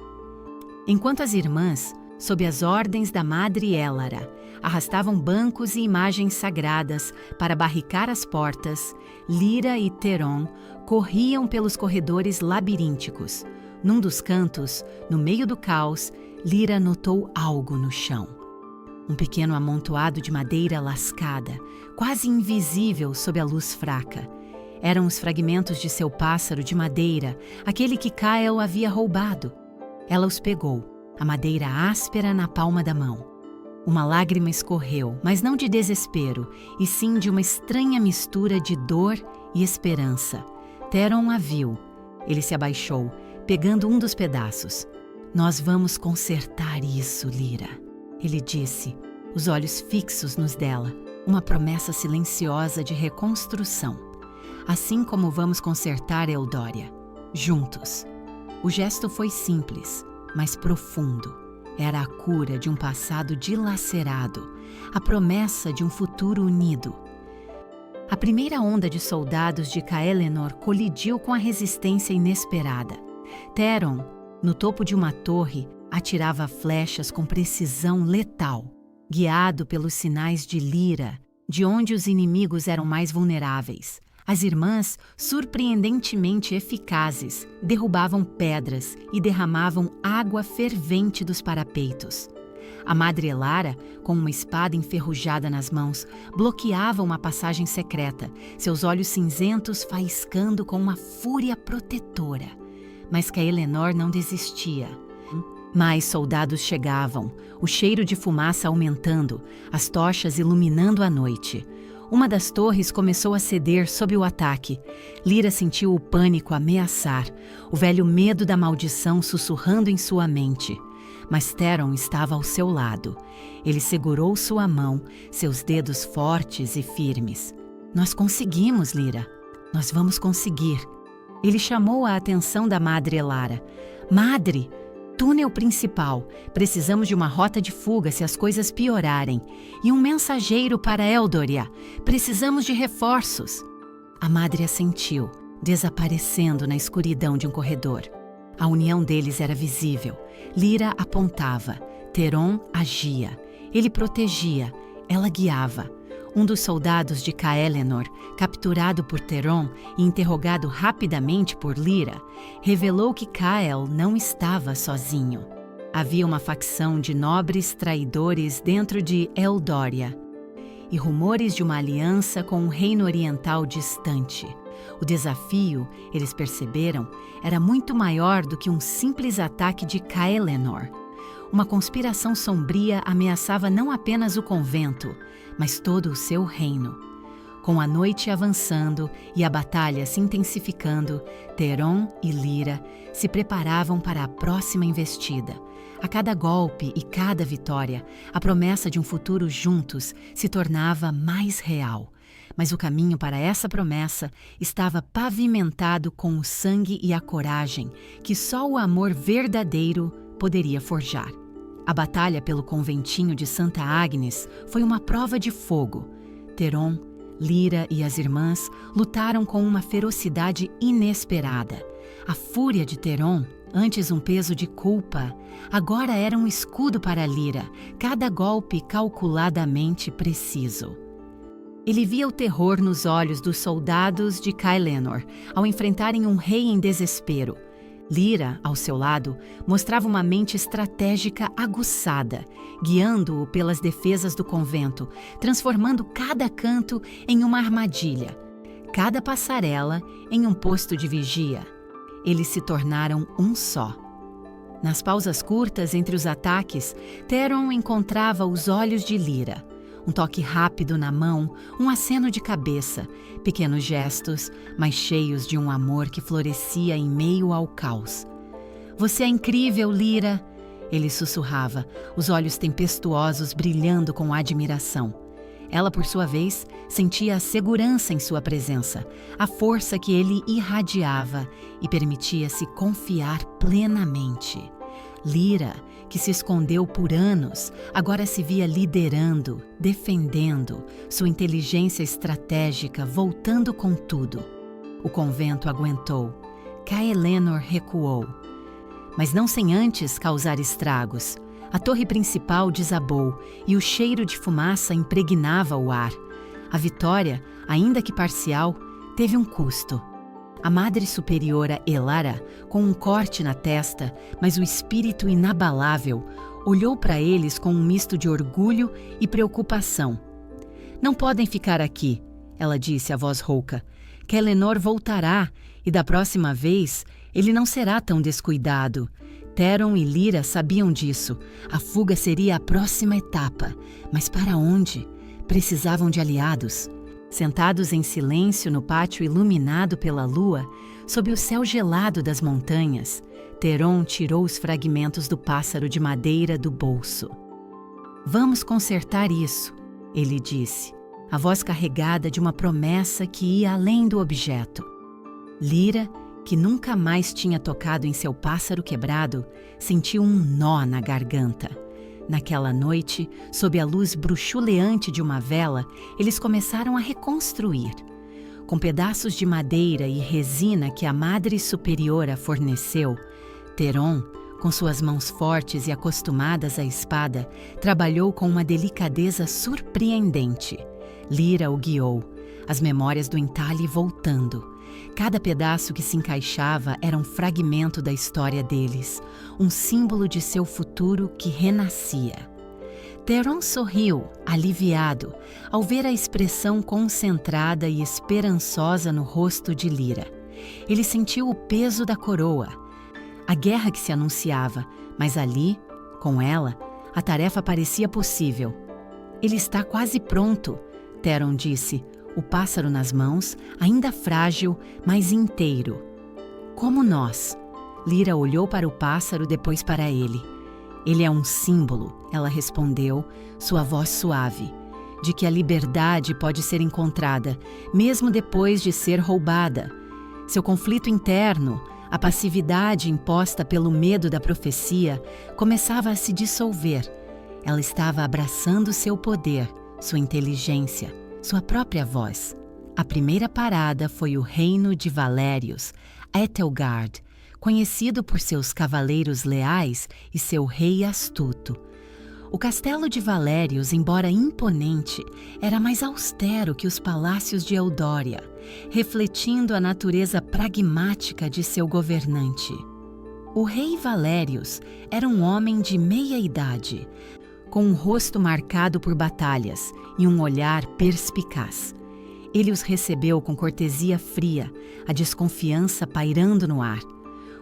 Enquanto as irmãs, sob as ordens da Madre Elara, arrastavam bancos e imagens sagradas para barricar as portas, Lyra e Theron corriam pelos corredores labirínticos. Num dos cantos, no meio do caos, Lyra notou algo no chão. Um pequeno amontoado de madeira lascada, quase invisível sob a luz fraca. Eram os fragmentos de seu pássaro de madeira, aquele que Kael havia roubado. Ela os pegou, a madeira áspera na palma da mão. Uma lágrima escorreu, mas não de desespero, e sim de uma estranha mistura de dor e esperança. Theron a viu. Ele se abaixou, pegando um dos pedaços. Nós vamos consertar isso, Lyra. Ele disse, os olhos fixos nos dela, uma promessa silenciosa de reconstrução. Assim como vamos consertar Eldória, juntos. O gesto foi simples, mas profundo. Era a cura de um passado dilacerado, a promessa de um futuro unido. A primeira onda de soldados de Caelenor colidiu com a resistência inesperada. Theron, no topo de uma torre, atirava flechas com precisão letal, guiado pelos sinais de Lyra, de onde os inimigos eram mais vulneráveis. As irmãs, surpreendentemente eficazes, derrubavam pedras e derramavam água fervente dos parapeitos. A Madre Elara, com uma espada enferrujada nas mãos, bloqueava uma passagem secreta, seus olhos cinzentos faiscando com uma fúria protetora. Mas Caelenor não desistia. Mais soldados chegavam, o cheiro de fumaça aumentando, as tochas iluminando a noite. Uma das torres começou a ceder sob o ataque. Lyra sentiu o pânico ameaçar, o velho medo da maldição sussurrando em sua mente. Mas Theron estava ao seu lado. Ele segurou sua mão, seus dedos fortes e firmes. Nós conseguimos, Lyra. Nós vamos conseguir. Ele chamou a atenção da Madre Elara. Madre! Túnel principal. Precisamos de uma rota de fuga se as coisas piorarem. E um mensageiro para Eldoria. Precisamos de reforços. A madre assentiu, desaparecendo na escuridão de um corredor. A união deles era visível. Lyra apontava. Theron agia. Ele protegia. Ela guiava. Um dos soldados de Caelenor, capturado por Theron e interrogado rapidamente por Lyra, revelou que Kael não estava sozinho. Havia uma facção de nobres traidores dentro de Eldória e rumores de uma aliança com um reino oriental distante. O desafio, eles perceberam, era muito maior do que um simples ataque de Caelenor. Uma conspiração sombria ameaçava não apenas o convento, mas todo o seu reino. Com a noite avançando e a batalha se intensificando, Theron e Lyra se preparavam para a próxima investida. A cada golpe e cada vitória, a promessa de um futuro juntos se tornava mais real. Mas o caminho para essa promessa estava pavimentado com o sangue e a coragem que só o amor verdadeiro poderia forjar. A batalha pelo conventinho de Santa Agnes foi uma prova de fogo. Theron, Lyra e as irmãs lutaram com uma ferocidade inesperada. A fúria de Theron, antes um peso de culpa, agora era um escudo para Lyra, cada golpe calculadamente preciso. Ele via o terror nos olhos dos soldados de Caelenor ao enfrentarem um rei em desespero. Lyra, ao seu lado, mostrava uma mente estratégica aguçada, guiando-o pelas defesas do convento, transformando cada canto em uma armadilha, cada passarela em um posto de vigia. Eles se tornaram um só. Nas pausas curtas entre os ataques, Theron encontrava os olhos de Lyra. Um toque rápido na mão, um aceno de cabeça, pequenos gestos, mas cheios de um amor que florescia em meio ao caos. "Você é incrível, Lyra!" Ele sussurrava, os olhos tempestuosos brilhando com admiração. Ela, por sua vez, sentia a segurança em sua presença, a força que ele irradiava e permitia-se confiar plenamente. Lyra, que se escondeu por anos, agora se via liderando, defendendo, sua inteligência estratégica voltando com tudo. O convento aguentou. Caelenor recuou. Mas não sem antes causar estragos. A torre principal desabou e o cheiro de fumaça impregnava o ar. A vitória, ainda que parcial, teve um custo. A Madre Superiora Elara, com um corte na testa, mas o espírito inabalável, olhou para eles com um misto de orgulho e preocupação. "Não podem ficar aqui", ela disse à voz rouca. "Caelenor voltará, e da próxima vez ele não será tão descuidado." Theron e Lyra sabiam disso. A fuga seria a próxima etapa. Mas para onde? Precisavam de aliados. Sentados em silêncio no pátio iluminado pela lua, sob o céu gelado das montanhas, Theron tirou os fragmentos do pássaro de madeira do bolso. "Vamos consertar isso", ele disse, a voz carregada de uma promessa que ia além do objeto. Lyra, que nunca mais tinha tocado em seu pássaro quebrado, sentiu um nó na garganta. Naquela noite, sob a luz bruxuleante de uma vela, eles começaram a reconstruir. Com pedaços de madeira e resina que a Madre Superiora forneceu, Theron, com suas mãos fortes e acostumadas à espada, trabalhou com uma delicadeza surpreendente. Lyra o guiou, as memórias do entalhe voltando. Cada pedaço que se encaixava era um fragmento da história deles, um símbolo de seu futuro que renascia. Theron sorriu, aliviado, ao ver a expressão concentrada e esperançosa no rosto de Lyra. Ele sentiu o peso da coroa, a guerra que se anunciava, mas ali, com ela, a tarefa parecia possível. "Ele está quase pronto", Theron disse, o pássaro nas mãos, ainda frágil, mas inteiro. "Como nós." Lyra olhou para o pássaro, depois para ele. "Ele é um símbolo", ela respondeu, sua voz suave, "de que a liberdade pode ser encontrada, mesmo depois de ser roubada. Seu conflito interno, a passividade imposta pelo medo da profecia, começava a se dissolver. Ela estava abraçando seu poder, sua inteligência, sua própria voz. A primeira parada foi o reino de Valérios, Etelgard, conhecido por seus cavaleiros leais e seu rei astuto. O castelo de Valérios, embora imponente, era mais austero que os palácios de Eudória, refletindo a natureza pragmática de seu governante. O rei Valérios era um homem de meia-idade, com um rosto marcado por batalhas e um olhar perspicaz. Ele os recebeu com cortesia fria, a desconfiança pairando no ar.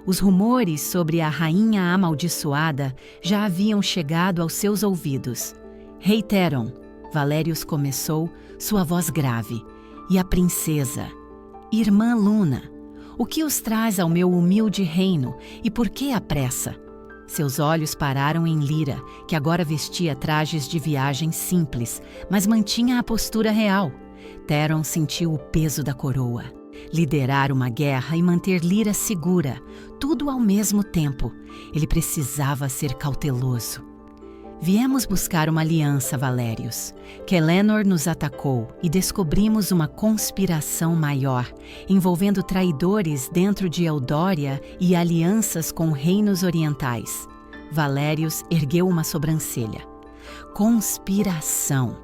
Os rumores sobre a rainha amaldiçoada já haviam chegado aos seus ouvidos. "Rei Theron", Valérios começou, sua voz grave. "E a princesa? Irmã Luna, o que os traz ao meu humilde reino e por que a pressa?" Seus olhos pararam em Lyra, que agora vestia trajes de viagem simples, mas mantinha a postura real. Theron sentiu o peso da coroa. Liderar uma guerra e manter Lyra segura, tudo ao mesmo tempo. Ele precisava ser cauteloso. Viemos buscar uma aliança, Valérios. Quelénor nos atacou e descobrimos uma conspiração maior, envolvendo traidores dentro de Eldória e alianças com reinos orientais. Valérios ergueu uma sobrancelha. Conspiração.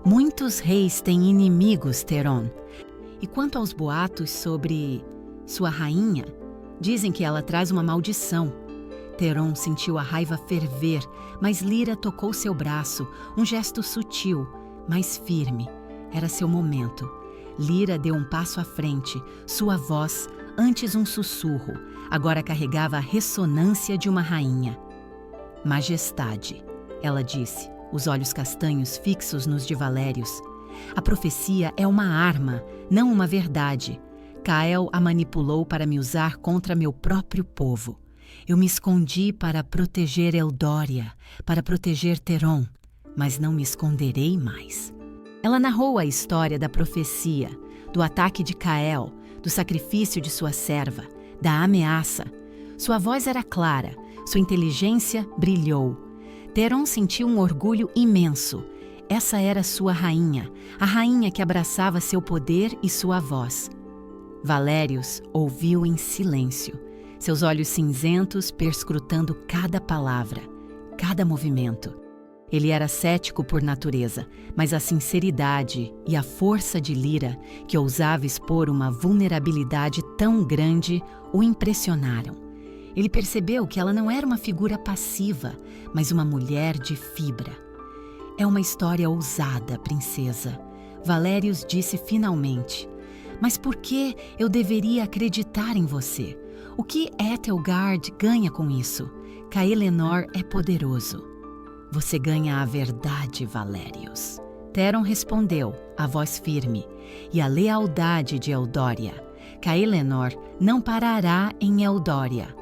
Muitos reis têm inimigos, Theron. E quanto aos boatos sobre sua rainha, dizem que ela traz uma maldição. Theron sentiu a raiva ferver, mas Lyra tocou seu braço, um gesto sutil, mas firme. Era seu momento. Lyra deu um passo à frente, sua voz, antes um sussurro, agora carregava a ressonância de uma rainha. Majestade, ela disse, os olhos castanhos fixos nos de Valérios. A profecia é uma arma, não uma verdade. Cael a manipulou para me usar contra meu próprio povo. Eu me escondi para proteger Eldória, para proteger Theron, mas não me esconderei mais. Ela narrou a história da profecia, do ataque de Cael, do sacrifício de sua serva, da ameaça. Sua voz era clara, sua inteligência brilhou. Theron sentiu um orgulho imenso. Essa era sua rainha, a rainha que abraçava seu poder e sua voz. Valérios ouviu em silêncio, seus olhos cinzentos perscrutando cada palavra, cada movimento. Ele era cético por natureza, mas a sinceridade e a força de Lyra, que ousava expor uma vulnerabilidade tão grande, o impressionaram. Ele percebeu que ela não era uma figura passiva, mas uma mulher de fibra. É uma história ousada, princesa. Valérios disse finalmente. Mas por que eu deveria acreditar em você? O que Etelgard ganha com isso? Caelenor é poderoso. Você ganha a verdade, Valérios. Theron respondeu, a voz firme, e a lealdade de Eldória. Caelenor não parará em Eldória.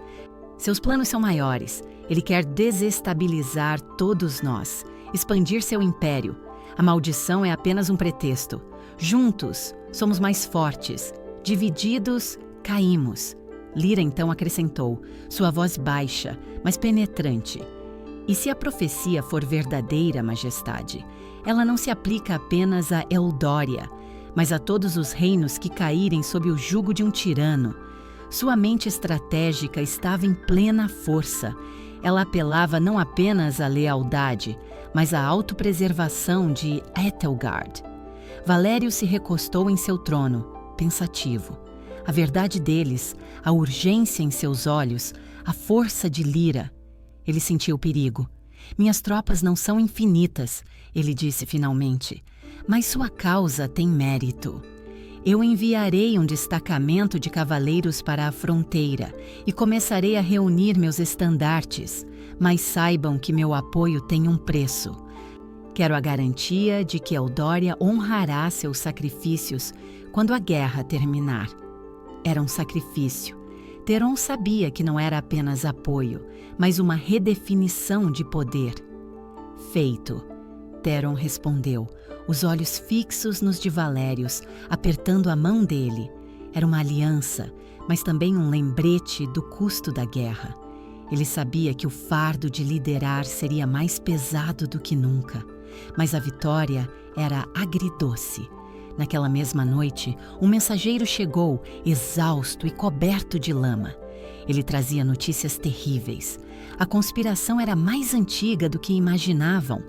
Seus planos são maiores. Ele quer desestabilizar todos nós, expandir seu império. A maldição é apenas um pretexto. Juntos, somos mais fortes. Divididos, caímos. Lyra então acrescentou, sua voz baixa, mas penetrante. E se a profecia for verdadeira, majestade, ela não se aplica apenas a Eldória, mas a todos os reinos que caírem sob o jugo de um tirano. Sua mente estratégica estava em plena força. Ela apelava não apenas à lealdade, mas à autopreservação de Etelgard. Valério se recostou em seu trono, pensativo. A verdade deles, a urgência em seus olhos, a força de Lyra. Ele sentiu o perigo. Minhas tropas não são infinitas, ele disse finalmente, mas sua causa tem mérito. Eu enviarei um destacamento de cavaleiros para a fronteira e começarei a reunir meus estandartes, mas saibam que meu apoio tem um preço. Quero a garantia de que Eldória honrará seus sacrifícios quando a guerra terminar. Era um sacrifício. Theron sabia que não era apenas apoio, mas uma redefinição de poder. Feito, Theron respondeu, os olhos fixos nos de Valérios, apertando a mão dele. Era uma aliança, mas também um lembrete do custo da guerra. Ele sabia que o fardo de liderar seria mais pesado do que nunca, mas a vitória era agridoce. Naquela mesma noite, um mensageiro chegou, exausto e coberto de lama. Ele trazia notícias terríveis. A conspiração era mais antiga do que imaginavam.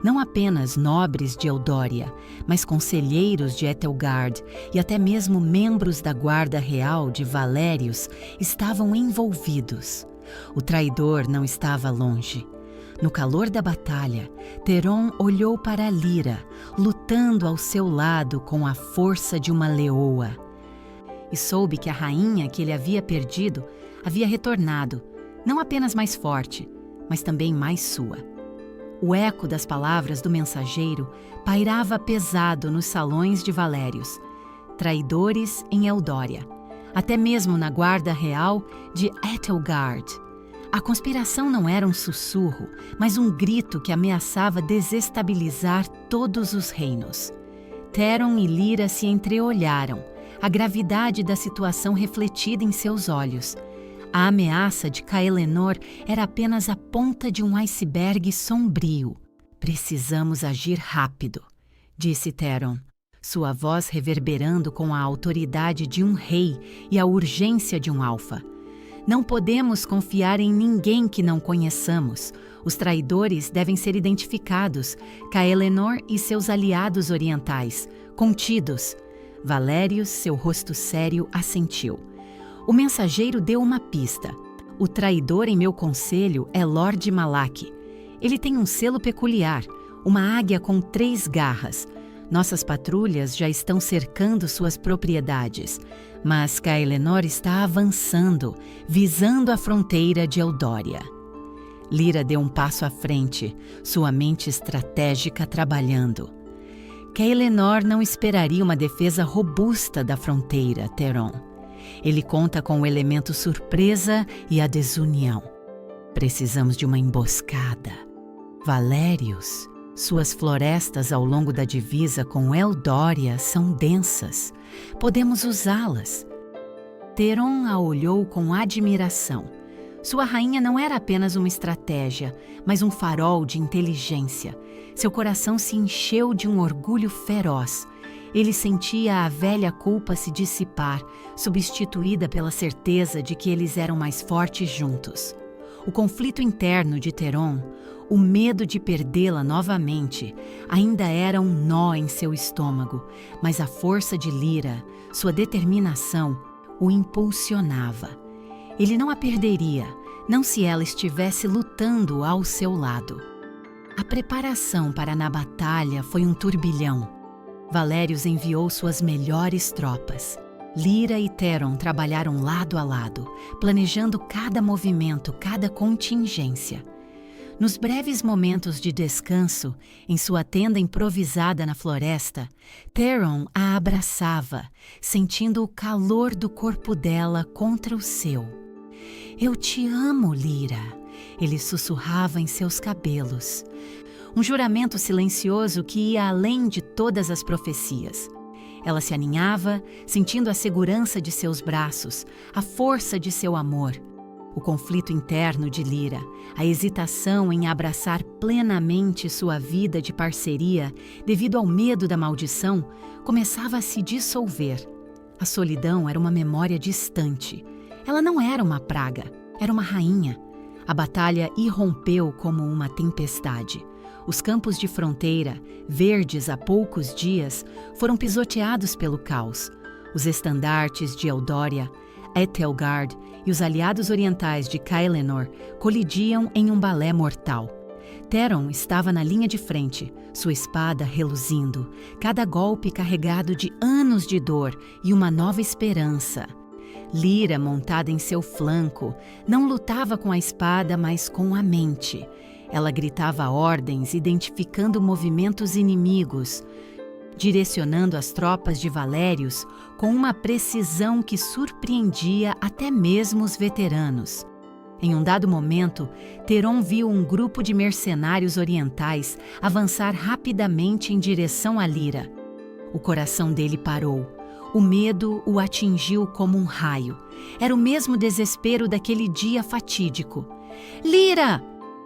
Não apenas nobres de Eldória, mas conselheiros de Etelgard e até mesmo membros da guarda real de Valérios estavam envolvidos. O traidor não estava longe. No calor da batalha, Theron olhou para Lyra, lutando ao seu lado com a força de uma leoa. E soube que a rainha que ele havia perdido havia retornado, não apenas mais forte, mas também mais sua. O eco das palavras do mensageiro pairava pesado nos salões de Valérios, traidores em Eldória, até mesmo na guarda real de Etelgard. A conspiração não era um sussurro, mas um grito que ameaçava desestabilizar todos os reinos. Theron e Lyra se entreolharam, a gravidade da situação refletida em seus olhos. A ameaça de Caelenor era apenas a ponta de um iceberg sombrio. "Precisamos agir rápido", disse Theron, sua voz reverberando com a autoridade de um rei e a urgência de um alfa. "Não podemos confiar em ninguém que não conheçamos. Os traidores devem ser identificados, Caelenor e seus aliados orientais, contidos." Valérius, seu rosto sério, assentiu. O mensageiro deu uma pista. "O traidor em meu conselho é Lord Malak. Ele tem um selo peculiar, uma águia com 3 garras. Nossas patrulhas já estão cercando suas propriedades, mas Caelenor está avançando, visando a fronteira de Eldória." Lyra deu um passo à frente, sua mente estratégica trabalhando. "Caelenor não esperaria uma defesa robusta da fronteira, Theron. Ele conta com o elemento surpresa e a desunião. Precisamos de uma emboscada. Valérius, suas florestas ao longo da divisa com Eldória são densas. Podemos usá-las." Theron a olhou com admiração. Sua rainha não era apenas uma estratégia, mas um farol de inteligência. Seu coração se encheu de um orgulho feroz. Ele sentia a velha culpa se dissipar, substituída pela certeza de que eles eram mais fortes juntos. O conflito interno de Theron, o medo de perdê-la novamente, ainda era um nó em seu estômago, mas a força de Lyra, sua determinação, o impulsionava. Ele não a perderia, não se ela estivesse lutando ao seu lado. A preparação para na batalha foi um turbilhão. Valérius enviou suas melhores tropas. Lyra e Theron trabalharam lado a lado, planejando cada movimento, cada contingência. Nos breves momentos de descanso, em sua tenda improvisada na floresta, Theron a abraçava, sentindo o calor do corpo dela contra o seu. "Eu te amo, Lyra", ele sussurrava em seus cabelos. Um juramento silencioso que ia além de todas as profecias. Ela se aninhava, sentindo a segurança de seus braços, a força de seu amor. O conflito interno de Lyra, a hesitação em abraçar plenamente sua vida de parceria devido ao medo da maldição, começava a se dissolver. A solidão era uma memória distante. Ela não era uma praga, era uma rainha. A batalha irrompeu como uma tempestade. Os campos de fronteira, verdes há poucos dias, foram pisoteados pelo caos. Os estandartes de Eldória, Etelgard e os aliados orientais de Caelenor colidiam em um balé mortal. Theron estava na linha de frente, sua espada reluzindo, cada golpe carregado de anos de dor e uma nova esperança. Lyra, montada em seu flanco, não lutava com a espada, mas com a mente. Ela gritava ordens, identificando movimentos inimigos, direcionando as tropas de Valérius com uma precisão que surpreendia até mesmo os veteranos. Em um dado momento, Theron viu um grupo de mercenários orientais avançar rapidamente em direção a Lyra. O coração dele parou. O medo o atingiu como um raio. Era o mesmo desespero daquele dia fatídico. "Lyra!"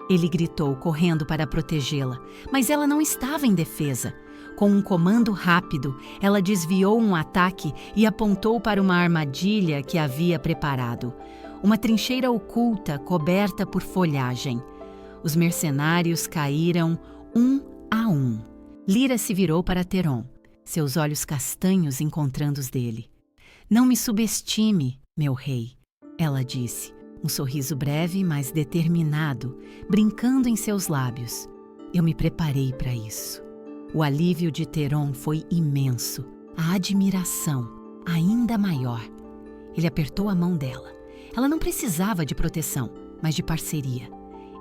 ele gritou, correndo para protegê-la, mas ela não estava indefesa. Com um comando rápido, ela desviou um ataque e apontou para uma armadilha que havia preparado. Uma trincheira oculta coberta por folhagem. Os mercenários caíram um a um. Lyra se virou para Theron, seus olhos castanhos encontrando os dele. "Não me subestime, meu rei", ela disse, um sorriso breve, mas determinado, brincando em seus lábios. "Eu me preparei para isso." O alívio de Theron foi imenso, a admiração ainda maior. Ele apertou a mão dela. Ela não precisava de proteção, mas de parceria.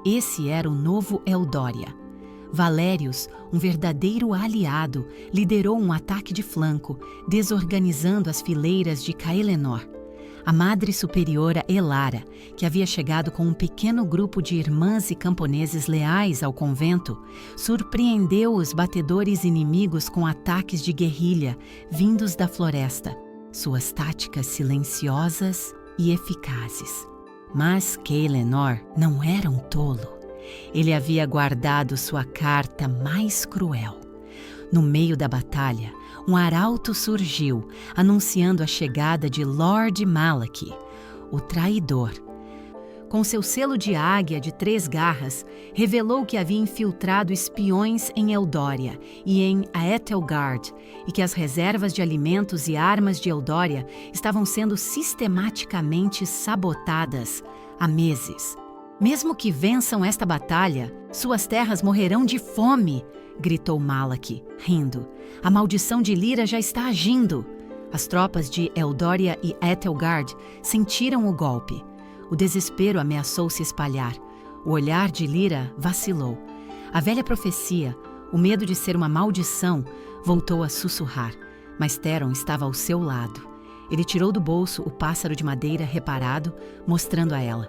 Esse era o novo Eldória. Valérius, um verdadeiro aliado, liderou um ataque de flanco, desorganizando as fileiras de Caelenor. A Madre Superiora Elara, que havia chegado com um pequeno grupo de irmãs e camponeses leais ao convento, surpreendeu os batedores inimigos com ataques de guerrilha vindos da floresta, suas táticas silenciosas e eficazes. Mas Keilenor não era um tolo. Ele havia guardado sua carta mais cruel. No meio da batalha, um arauto surgiu, anunciando a chegada de Lord Malak, o traidor. Com seu selo de águia de 3 garras, revelou que havia infiltrado espiões em Eldória e em Aethelgard, e que as reservas de alimentos e armas de Eldória estavam sendo sistematicamente sabotadas há meses. Mesmo que vençam esta batalha, suas terras morrerão de fome, gritou Malak, rindo. A maldição de Lyra já está agindo. As tropas de Eldória e Aethelgard sentiram o golpe. O desespero ameaçou se espalhar. O olhar de Lyra vacilou. A velha profecia, o medo de ser uma maldição, voltou a sussurrar. Mas Theron estava ao seu lado. Ele tirou do bolso o pássaro de madeira reparado, mostrando a ela.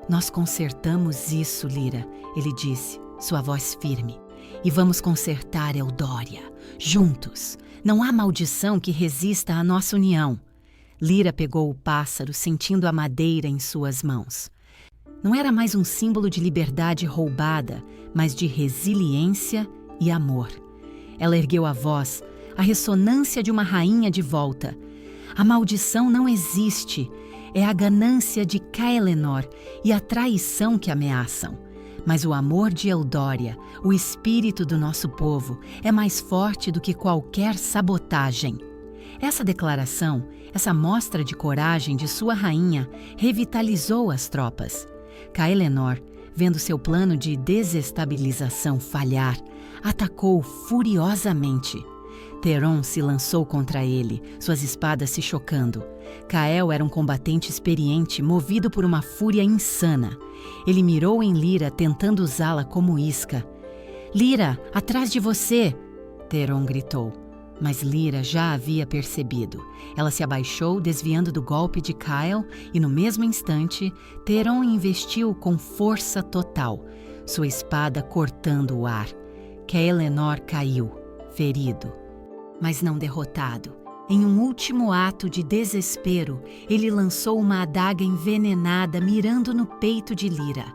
Nós consertamos isso, Lyra, ele disse, sua voz firme. E vamos consertar Eldória, juntos. Não há maldição que resista à nossa união. Lyra pegou o pássaro, sentindo a madeira em suas mãos. Não era mais um símbolo de liberdade roubada, mas de resiliência e amor. Ela ergueu a voz, a ressonância de uma rainha de volta. A maldição não existe. É a ganância de Keilenor e a traição que ameaçam. Mas o amor de Eldória, o espírito do nosso povo, é mais forte do que qualquer sabotagem. Essa declaração, essa mostra de coragem de sua rainha, revitalizou as tropas. Keilenor, vendo seu plano de desestabilização falhar, atacou furiosamente. Theron se lançou contra ele, suas espadas se chocando. Kael era um combatente experiente, movido por uma fúria insana. Ele mirou em Lyra, tentando usá-la como isca. Lyra, atrás de você! Theron gritou. Mas Lyra já havia percebido. Ela se abaixou, desviando do golpe de Kael, e no mesmo instante, Theron investiu com força total, sua espada cortando o ar. Keilenor caiu, ferido, mas não derrotado. Em um último ato de desespero, ele lançou uma adaga envenenada mirando no peito de Lyra.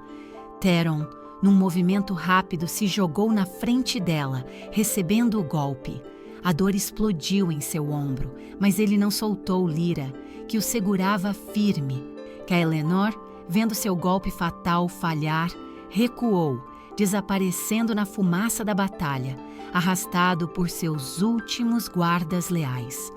Theron, num movimento rápido, se jogou na frente dela, recebendo o golpe. A dor explodiu em seu ombro, mas ele não soltou Lyra, que o segurava firme. Keilenor, vendo seu golpe fatal falhar, recuou, desaparecendo na fumaça da batalha, arrastado por seus últimos guardas leais.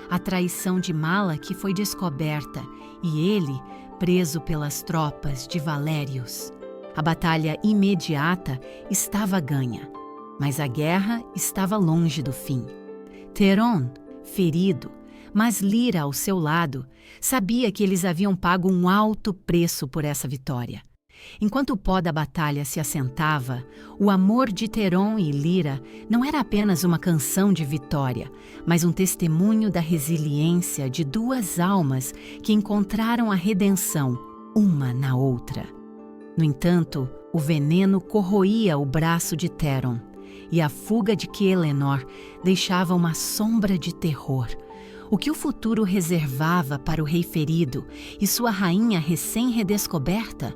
A traição de Malak foi descoberta e ele, preso pelas tropas de Valérios. A batalha imediata estava ganha, mas a guerra estava longe do fim. Theron, ferido, mas Lyra ao seu lado, sabia que eles haviam pago um alto preço por essa vitória. Enquanto o pó da batalha se assentava, o amor de Theron e Lyra não era apenas uma canção de vitória, mas um testemunho da resiliência de 2 almas que encontraram a redenção, uma na outra. No entanto, o veneno corroía o braço de Theron, e a fuga de Keilenor deixava uma sombra de terror. O que o futuro reservava para o rei ferido e sua rainha recém-redescoberta?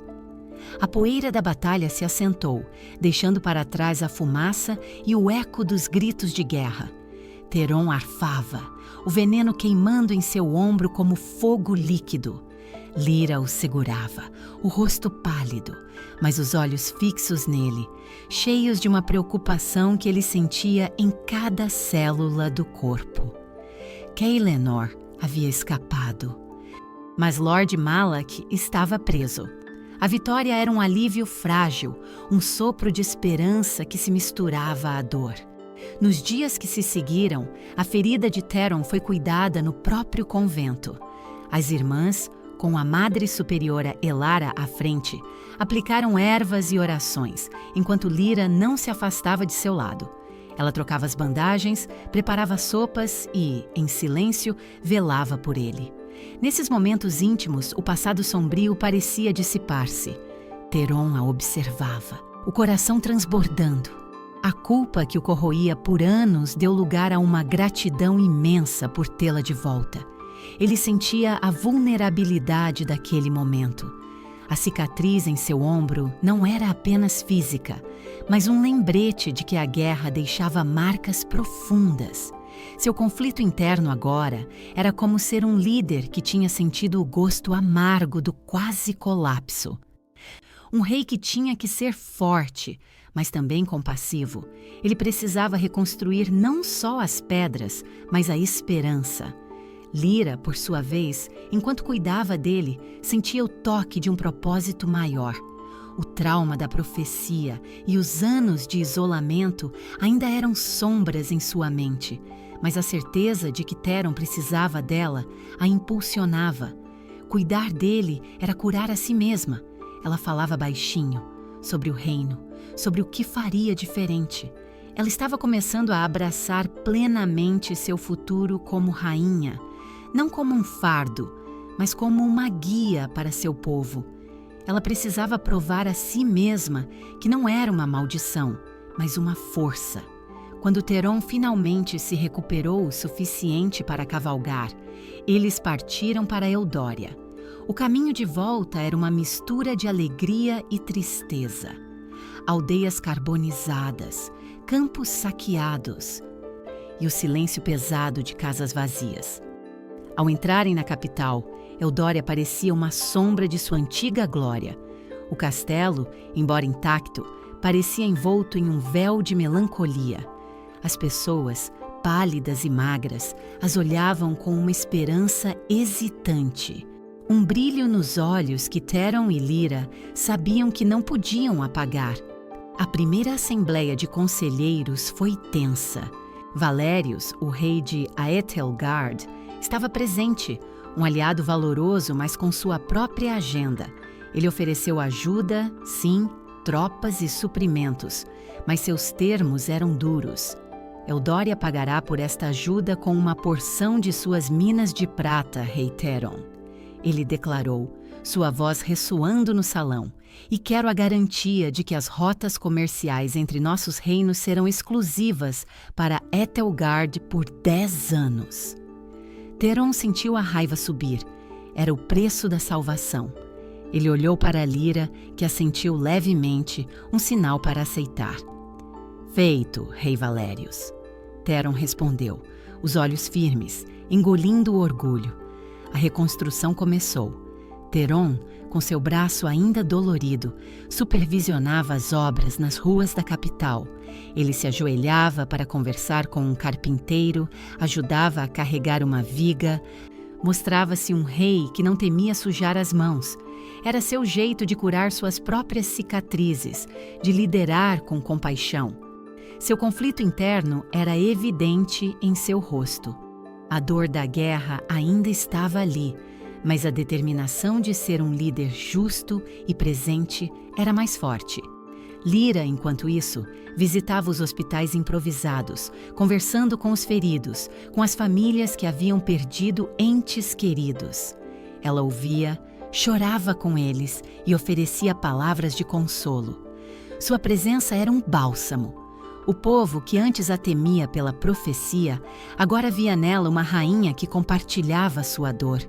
A poeira da batalha se assentou, deixando para trás a fumaça e o eco dos gritos de guerra. Theron arfava, o veneno queimando em seu ombro como fogo líquido. Lyra o segurava, o rosto pálido, mas os olhos fixos nele, cheios de uma preocupação que ele sentia em cada célula do corpo. Keilenor havia escapado, mas Lord Malak estava preso. A vitória era um alívio frágil, um sopro de esperança que se misturava à dor. Nos dias que se seguiram, a ferida de Theron foi cuidada no próprio convento. As irmãs, com a Madre Superiora Elara à frente, aplicaram ervas e orações, enquanto Lyra não se afastava de seu lado. Ela trocava as bandagens, preparava sopas e, em silêncio, velava por ele. Nesses momentos íntimos, o passado sombrio parecia dissipar-se. Theron a observava, o coração transbordando. A culpa que o corroía por anos deu lugar a uma gratidão imensa por tê-la de volta. Ele sentia a vulnerabilidade daquele momento. A cicatriz em seu ombro não era apenas física, mas um lembrete de que a guerra deixava marcas profundas. Seu conflito interno agora era como ser um líder que tinha sentido o gosto amargo do quase colapso. Um rei que tinha que ser forte, mas também compassivo. Ele precisava reconstruir não só as pedras, mas a esperança. Lyra, por sua vez, enquanto cuidava dele, sentia o toque de um propósito maior. O trauma da profecia e os anos de isolamento ainda eram sombras em sua mente, mas a certeza de que Theron precisava dela a impulsionava. Cuidar dele era curar a si mesma. Ela falava baixinho, sobre o reino, sobre o que faria diferente. Ela estava começando a abraçar plenamente seu futuro como rainha, não como um fardo, mas como uma guia para seu povo. Ela precisava provar a si mesma que não era uma maldição, mas uma força. Quando Theron finalmente se recuperou o suficiente para cavalgar, eles partiram para Eldória. O caminho de volta era uma mistura de alegria e tristeza. Aldeias carbonizadas, campos saqueados e o silêncio pesado de casas vazias. Ao entrarem na capital, Eldória parecia uma sombra de sua antiga glória. O castelo, embora intacto, parecia envolto em um véu de melancolia. As pessoas, pálidas e magras, as olhavam com uma esperança hesitante. Um brilho nos olhos que Theron e Lyra sabiam que não podiam apagar. A primeira assembleia de conselheiros foi tensa. Valérios, o rei de Aethelgard, estava presente, um aliado valoroso, mas com sua própria agenda. Ele ofereceu ajuda, sim, tropas e suprimentos, mas seus termos eram duros. Eldória pagará por esta ajuda com uma porção de suas minas de prata, rei Theron. Ele declarou, sua voz ressoando no salão, e quero a garantia de que as rotas comerciais entre nossos reinos serão exclusivas para Etelgard por 10 anos. Theron sentiu a raiva subir. Era o preço da salvação. Ele olhou para Lyra, que assentiu levemente, um sinal para aceitar. Feito, rei Valérios. Theron respondeu, os olhos firmes, engolindo o orgulho. A reconstrução começou. Theron, com seu braço ainda dolorido, supervisionava as obras nas ruas da capital. Ele se ajoelhava para conversar com um carpinteiro, ajudava a carregar uma viga. Mostrava-se um rei que não temia sujar as mãos. Era seu jeito de curar suas próprias cicatrizes, de liderar com compaixão. Seu conflito interno era evidente em seu rosto. A dor da guerra ainda estava ali, mas a determinação de ser um líder justo e presente era mais forte. Lyra, enquanto isso, visitava os hospitais improvisados, conversando com os feridos, com as famílias que haviam perdido entes queridos. Ela ouvia, chorava com eles e oferecia palavras de consolo. Sua presença era um bálsamo. O povo, que antes a temia pela profecia, agora via nela uma rainha que compartilhava sua dor.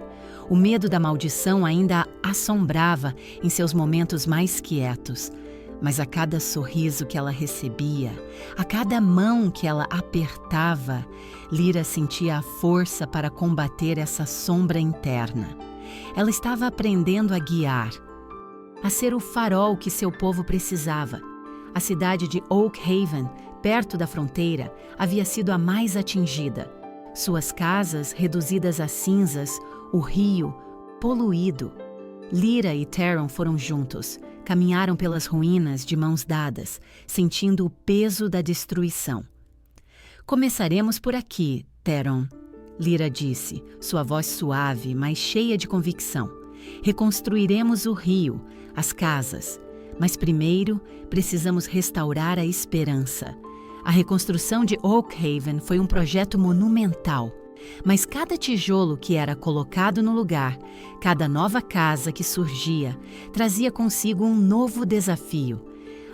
O medo da maldição ainda a assombrava em seus momentos mais quietos. Mas a cada sorriso que ela recebia, a cada mão que ela apertava, Lyra sentia a força para combater essa sombra interna. Ela estava aprendendo a guiar, a ser o farol que seu povo precisava. A cidade de Oakhaven, perto da fronteira, havia sido a mais atingida. Suas casas reduzidas a cinzas, o rio poluído. Lyra e Theron foram juntos, caminharam pelas ruínas de mãos dadas, sentindo o peso da destruição. Começaremos por aqui, Theron, Lyra disse, sua voz suave, mas cheia de convicção. Reconstruiremos o rio, as casas. Mas primeiro, precisamos restaurar a esperança. A reconstrução de Oakhaven foi um projeto monumental. Mas cada tijolo que era colocado no lugar, cada nova casa que surgia, trazia consigo um novo desafio.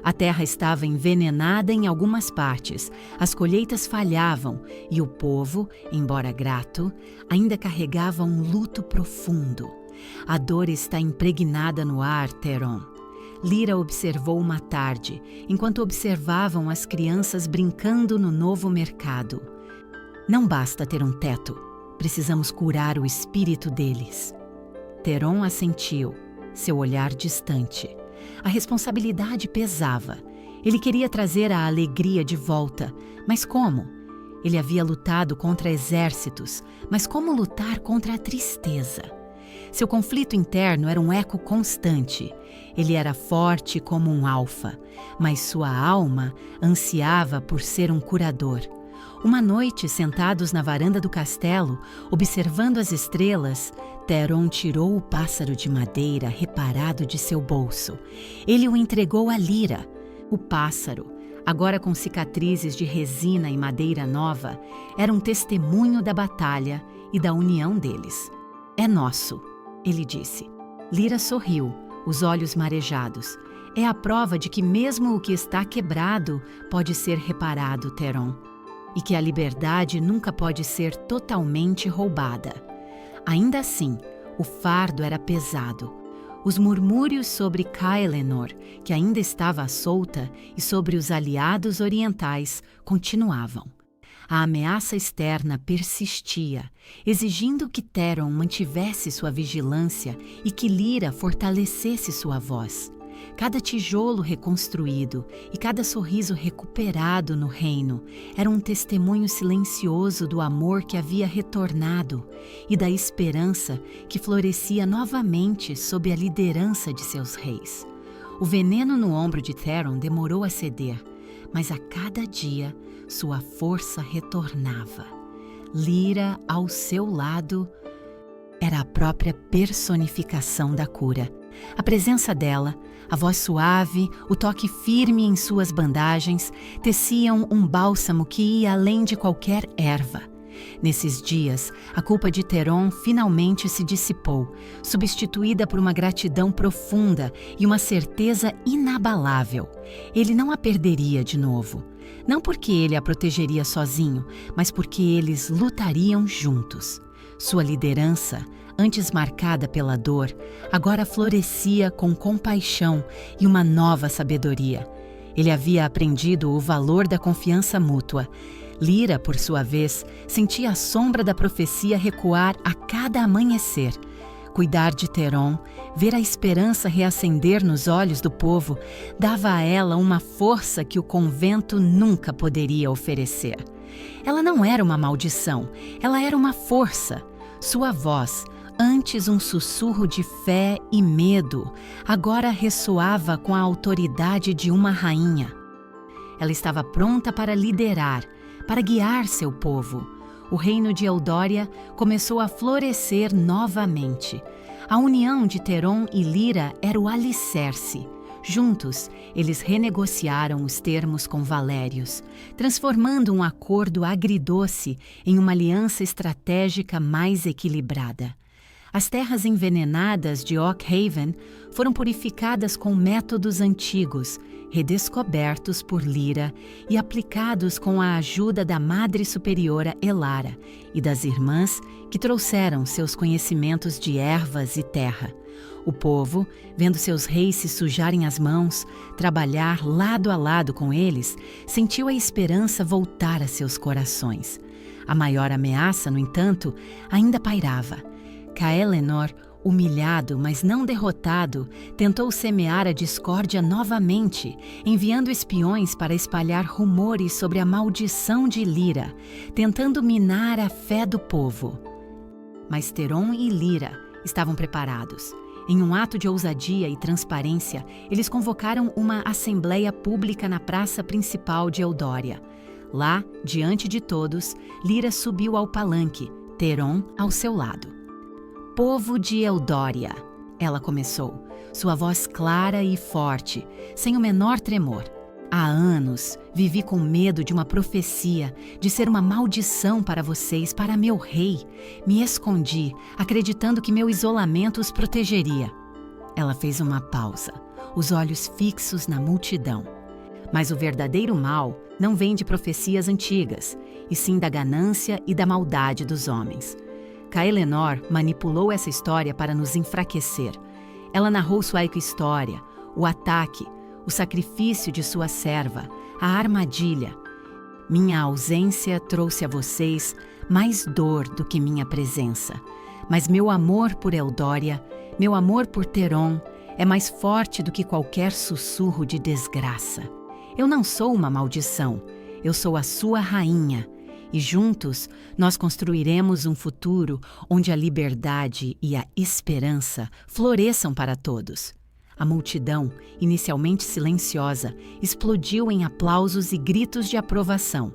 A terra estava envenenada em algumas partes, as colheitas falhavam e o povo, embora grato, ainda carregava um luto profundo. A dor está impregnada no ar, Theron. Lyra observou uma tarde, enquanto observavam as crianças brincando no novo mercado. Não basta ter um teto, precisamos curar o espírito deles. Theron assentiu, seu olhar distante. A responsabilidade pesava. Ele queria trazer a alegria de volta, mas como? Ele havia lutado contra exércitos, mas como lutar contra a tristeza? Seu conflito interno era um eco constante. Ele era forte como um alfa, mas sua alma ansiava por ser um curador. Uma noite, sentados na varanda do castelo, observando as estrelas, Theron tirou o pássaro de madeira reparado de seu bolso. Ele o entregou a Lyra. O pássaro, agora com cicatrizes de resina e madeira nova, era um testemunho da batalha e da união deles. "É nosso", ele disse. Lyra sorriu, os olhos marejados. "É a prova de que mesmo o que está quebrado pode ser reparado, Theron. E que a liberdade nunca pode ser totalmente roubada." Ainda assim, o fardo era pesado. Os murmúrios sobre Caelenor, que ainda estava solta, e sobre os aliados orientais continuavam. A ameaça externa persistia, exigindo que Theron mantivesse sua vigilância e que Lyra fortalecesse sua voz. Cada tijolo reconstruído e cada sorriso recuperado no reino era um testemunho silencioso do amor que havia retornado e da esperança que florescia novamente sob a liderança de seus reis. O veneno no ombro de Theron demorou a ceder, mas a cada dia sua força retornava. Lyra, ao seu lado, era a própria personificação da cura. A presença dela, a voz suave, o toque firme em suas bandagens, teciam um bálsamo que ia além de qualquer erva. Nesses dias, a culpa de Theron finalmente se dissipou, substituída por uma gratidão profunda e uma certeza inabalável. Ele não a perderia de novo. Não porque ele a protegeria sozinho, mas porque eles lutariam juntos. Sua liderança, antes marcada pela dor, agora florescia com compaixão e uma nova sabedoria. Ele havia aprendido o valor da confiança mútua. Lyra, por sua vez, sentia a sombra da profecia recuar a cada amanhecer. Cuidar de Theron, ver a esperança reacender nos olhos do povo, dava a ela uma força que o convento nunca poderia oferecer. Ela não era uma maldição, ela era uma força. Sua voz, antes um sussurro de fé e medo, agora ressoava com a autoridade de uma rainha. Ela estava pronta para liderar, para guiar seu povo. O reino de Eldória começou a florescer novamente. A união de Theron e Lyra era o alicerce. Juntos, eles renegociaram os termos com Valérios, transformando um acordo agridoce em uma aliança estratégica mais equilibrada. As terras envenenadas de Oakhaven foram purificadas com métodos antigos, redescobertos por Lyra e aplicados com a ajuda da Madre Superiora Elara e das irmãs que trouxeram seus conhecimentos de ervas e terra. O povo, vendo seus reis se sujarem as mãos, trabalhar lado a lado com eles, sentiu a esperança voltar a seus corações. A maior ameaça, no entanto, ainda pairava. Caelenor, humilhado, mas não derrotado, tentou semear a discórdia novamente, enviando espiões para espalhar rumores sobre a maldição de Lyra, tentando minar a fé do povo. Mas Theron e Lyra estavam preparados. Em um ato de ousadia e transparência, eles convocaram uma assembleia pública na praça principal de Eldória. Lá, diante de todos, Lyra subiu ao palanque, Theron ao seu lado. "Povo de Eldória", ela começou, sua voz clara e forte, sem o menor tremor. Há anos, vivi com medo de uma profecia, de ser uma maldição para vocês, para meu rei. Me escondi, acreditando que meu isolamento os protegeria. Ela fez uma pausa, os olhos fixos na multidão. Mas o verdadeiro mal não vem de profecias antigas, e sim da ganância e da maldade dos homens. Caelenor manipulou essa história para nos enfraquecer. Ela narrou sua história, o ataque, o sacrifício de sua serva, a armadilha. Minha ausência trouxe a vocês mais dor do que minha presença. Mas meu amor por Eldória, meu amor por Teron, é mais forte do que qualquer sussurro de desgraça. Eu não sou uma maldição, eu sou a sua rainha. E juntos nós construiremos um futuro onde a liberdade e a esperança floresçam para todos. A multidão, inicialmente silenciosa, explodiu em aplausos e gritos de aprovação.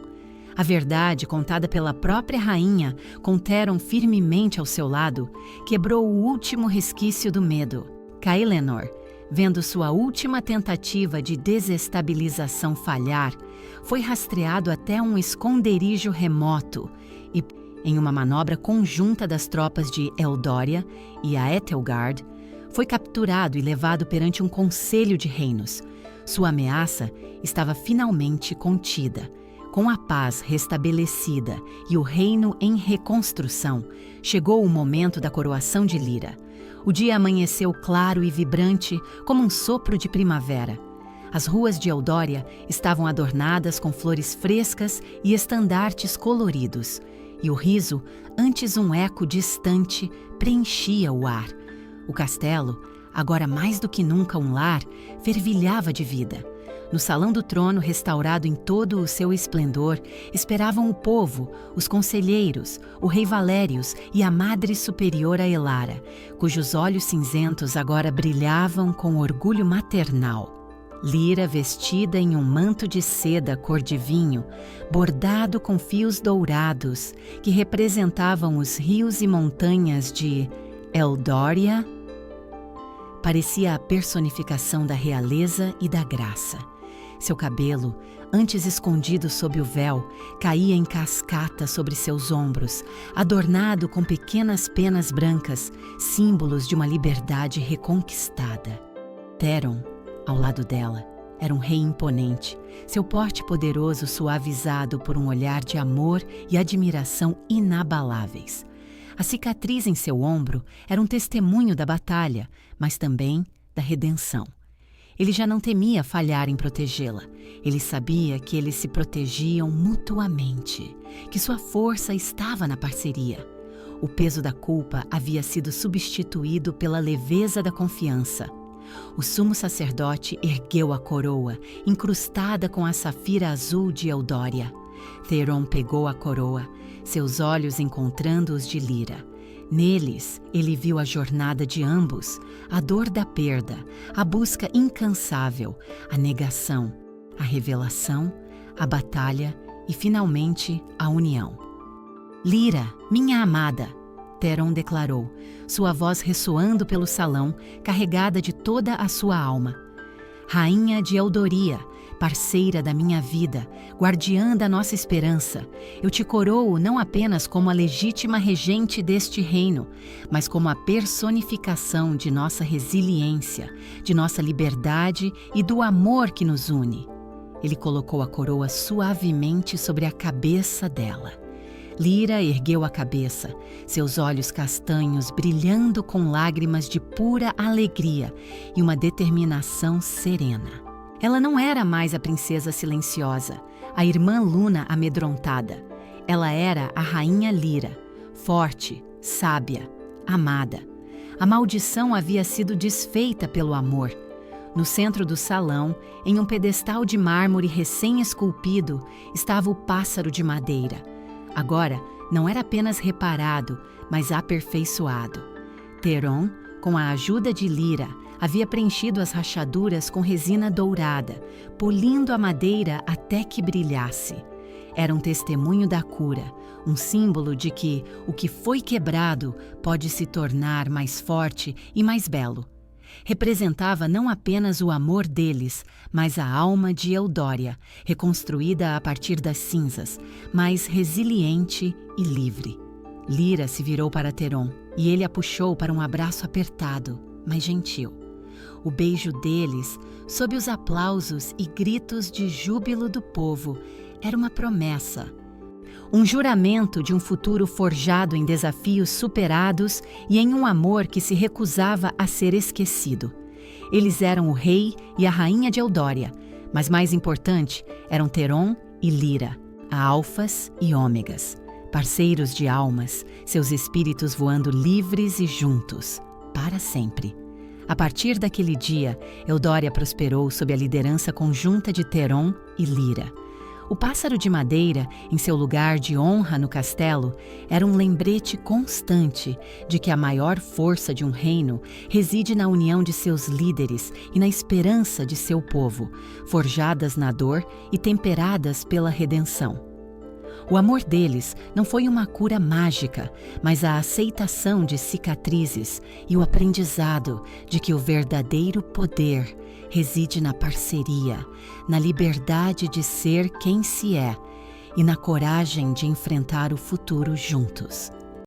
A verdade, contada pela própria rainha, com Teron firmemente ao seu lado, quebrou o último resquício do medo. Caelenor, vendo sua última tentativa de desestabilização falhar, foi rastreado até um esconderijo remoto e, em uma manobra conjunta das tropas de Eldória e a Etelgard, foi capturado e levado perante um conselho de reinos. Sua ameaça estava finalmente contida. Com a paz restabelecida e o reino em reconstrução, chegou o momento da coroação de Lyra. O dia amanheceu claro e vibrante como um sopro de primavera. As ruas de Eldória estavam adornadas com flores frescas e estandartes coloridos, e o riso, antes um eco distante, preenchia o ar. O castelo, agora mais do que nunca um lar, fervilhava de vida. No salão do trono, restaurado em todo o seu esplendor, esperavam o povo, os conselheiros, o rei Valérios e a madre superiora Elara, cujos olhos cinzentos agora brilhavam com orgulho maternal. Lyra, vestida em um manto de seda cor de vinho, bordado com fios dourados, que representavam os rios e montanhas de Eldória, parecia a personificação da realeza e da graça. Seu cabelo, antes escondido sob o véu, caía em cascata sobre seus ombros, adornado com pequenas penas brancas, símbolos de uma liberdade reconquistada. Teron, ao lado dela, era um rei imponente, seu porte poderoso suavizado por um olhar de amor e admiração inabaláveis. A cicatriz em seu ombro era um testemunho da batalha, mas também da redenção. Ele já não temia falhar em protegê-la. Ele sabia que eles se protegiam mutuamente, que sua força estava na parceria. O peso da culpa havia sido substituído pela leveza da confiança. O sumo sacerdote ergueu a coroa, incrustada com a safira azul de Eldória. Teron pegou a coroa, seus olhos encontrando os de Lyra. Neles, ele viu a jornada de ambos, a dor da perda, a busca incansável, a negação, a revelação, a batalha e, finalmente, a união. Lyra, minha amada, Teron declarou, sua voz ressoando pelo salão, carregada de toda a sua alma. Rainha de Eldoria, parceira da minha vida, guardiã da nossa esperança, eu te coroo não apenas como a legítima regente deste reino, mas como a personificação de nossa resiliência, de nossa liberdade e do amor que nos une. Ele colocou a coroa suavemente sobre a cabeça dela. Lyra ergueu a cabeça, seus olhos castanhos brilhando com lágrimas de pura alegria e uma determinação serena. Ela não era mais a princesa silenciosa, a irmã Luna amedrontada. Ela era a rainha Lyra, forte, sábia, amada. A maldição havia sido desfeita pelo amor. No centro do salão, em um pedestal de mármore recém-esculpido, estava o pássaro de madeira. Agora, não era apenas reparado, mas aperfeiçoado. Teron, com a ajuda de Lyra, havia preenchido as rachaduras com resina dourada, polindo a madeira até que brilhasse. Era um testemunho da cura, um símbolo de que o que foi quebrado pode se tornar mais forte e mais belo. representava não apenas o amor deles, mas a alma de Eudória, reconstruída a partir das cinzas, mas resiliente e livre. Lyra se virou para Theron e ele a puxou para um abraço apertado, mas gentil. O beijo deles, sob os aplausos e gritos de júbilo do povo, era uma promessa. Um juramento de um futuro forjado em desafios superados e em um amor que se recusava a ser esquecido. Eles eram o rei e a rainha de Eudória, mas mais importante eram Theron e Lyra, a alfas e ômegas, parceiros de almas, seus espíritos voando livres e juntos, para sempre. A partir daquele dia, Eudória prosperou sob a liderança conjunta de Theron e Lyra. O pássaro de madeira, em seu lugar de honra no castelo, era um lembrete constante de que a maior força de um reino reside na união de seus líderes e na esperança de seu povo, forjadas na dor e temperadas pela redenção. O amor deles não foi uma cura mágica, mas a aceitação de cicatrizes e o aprendizado de que o verdadeiro poder reside na parceria, na liberdade de ser quem se é e na coragem de enfrentar o futuro juntos.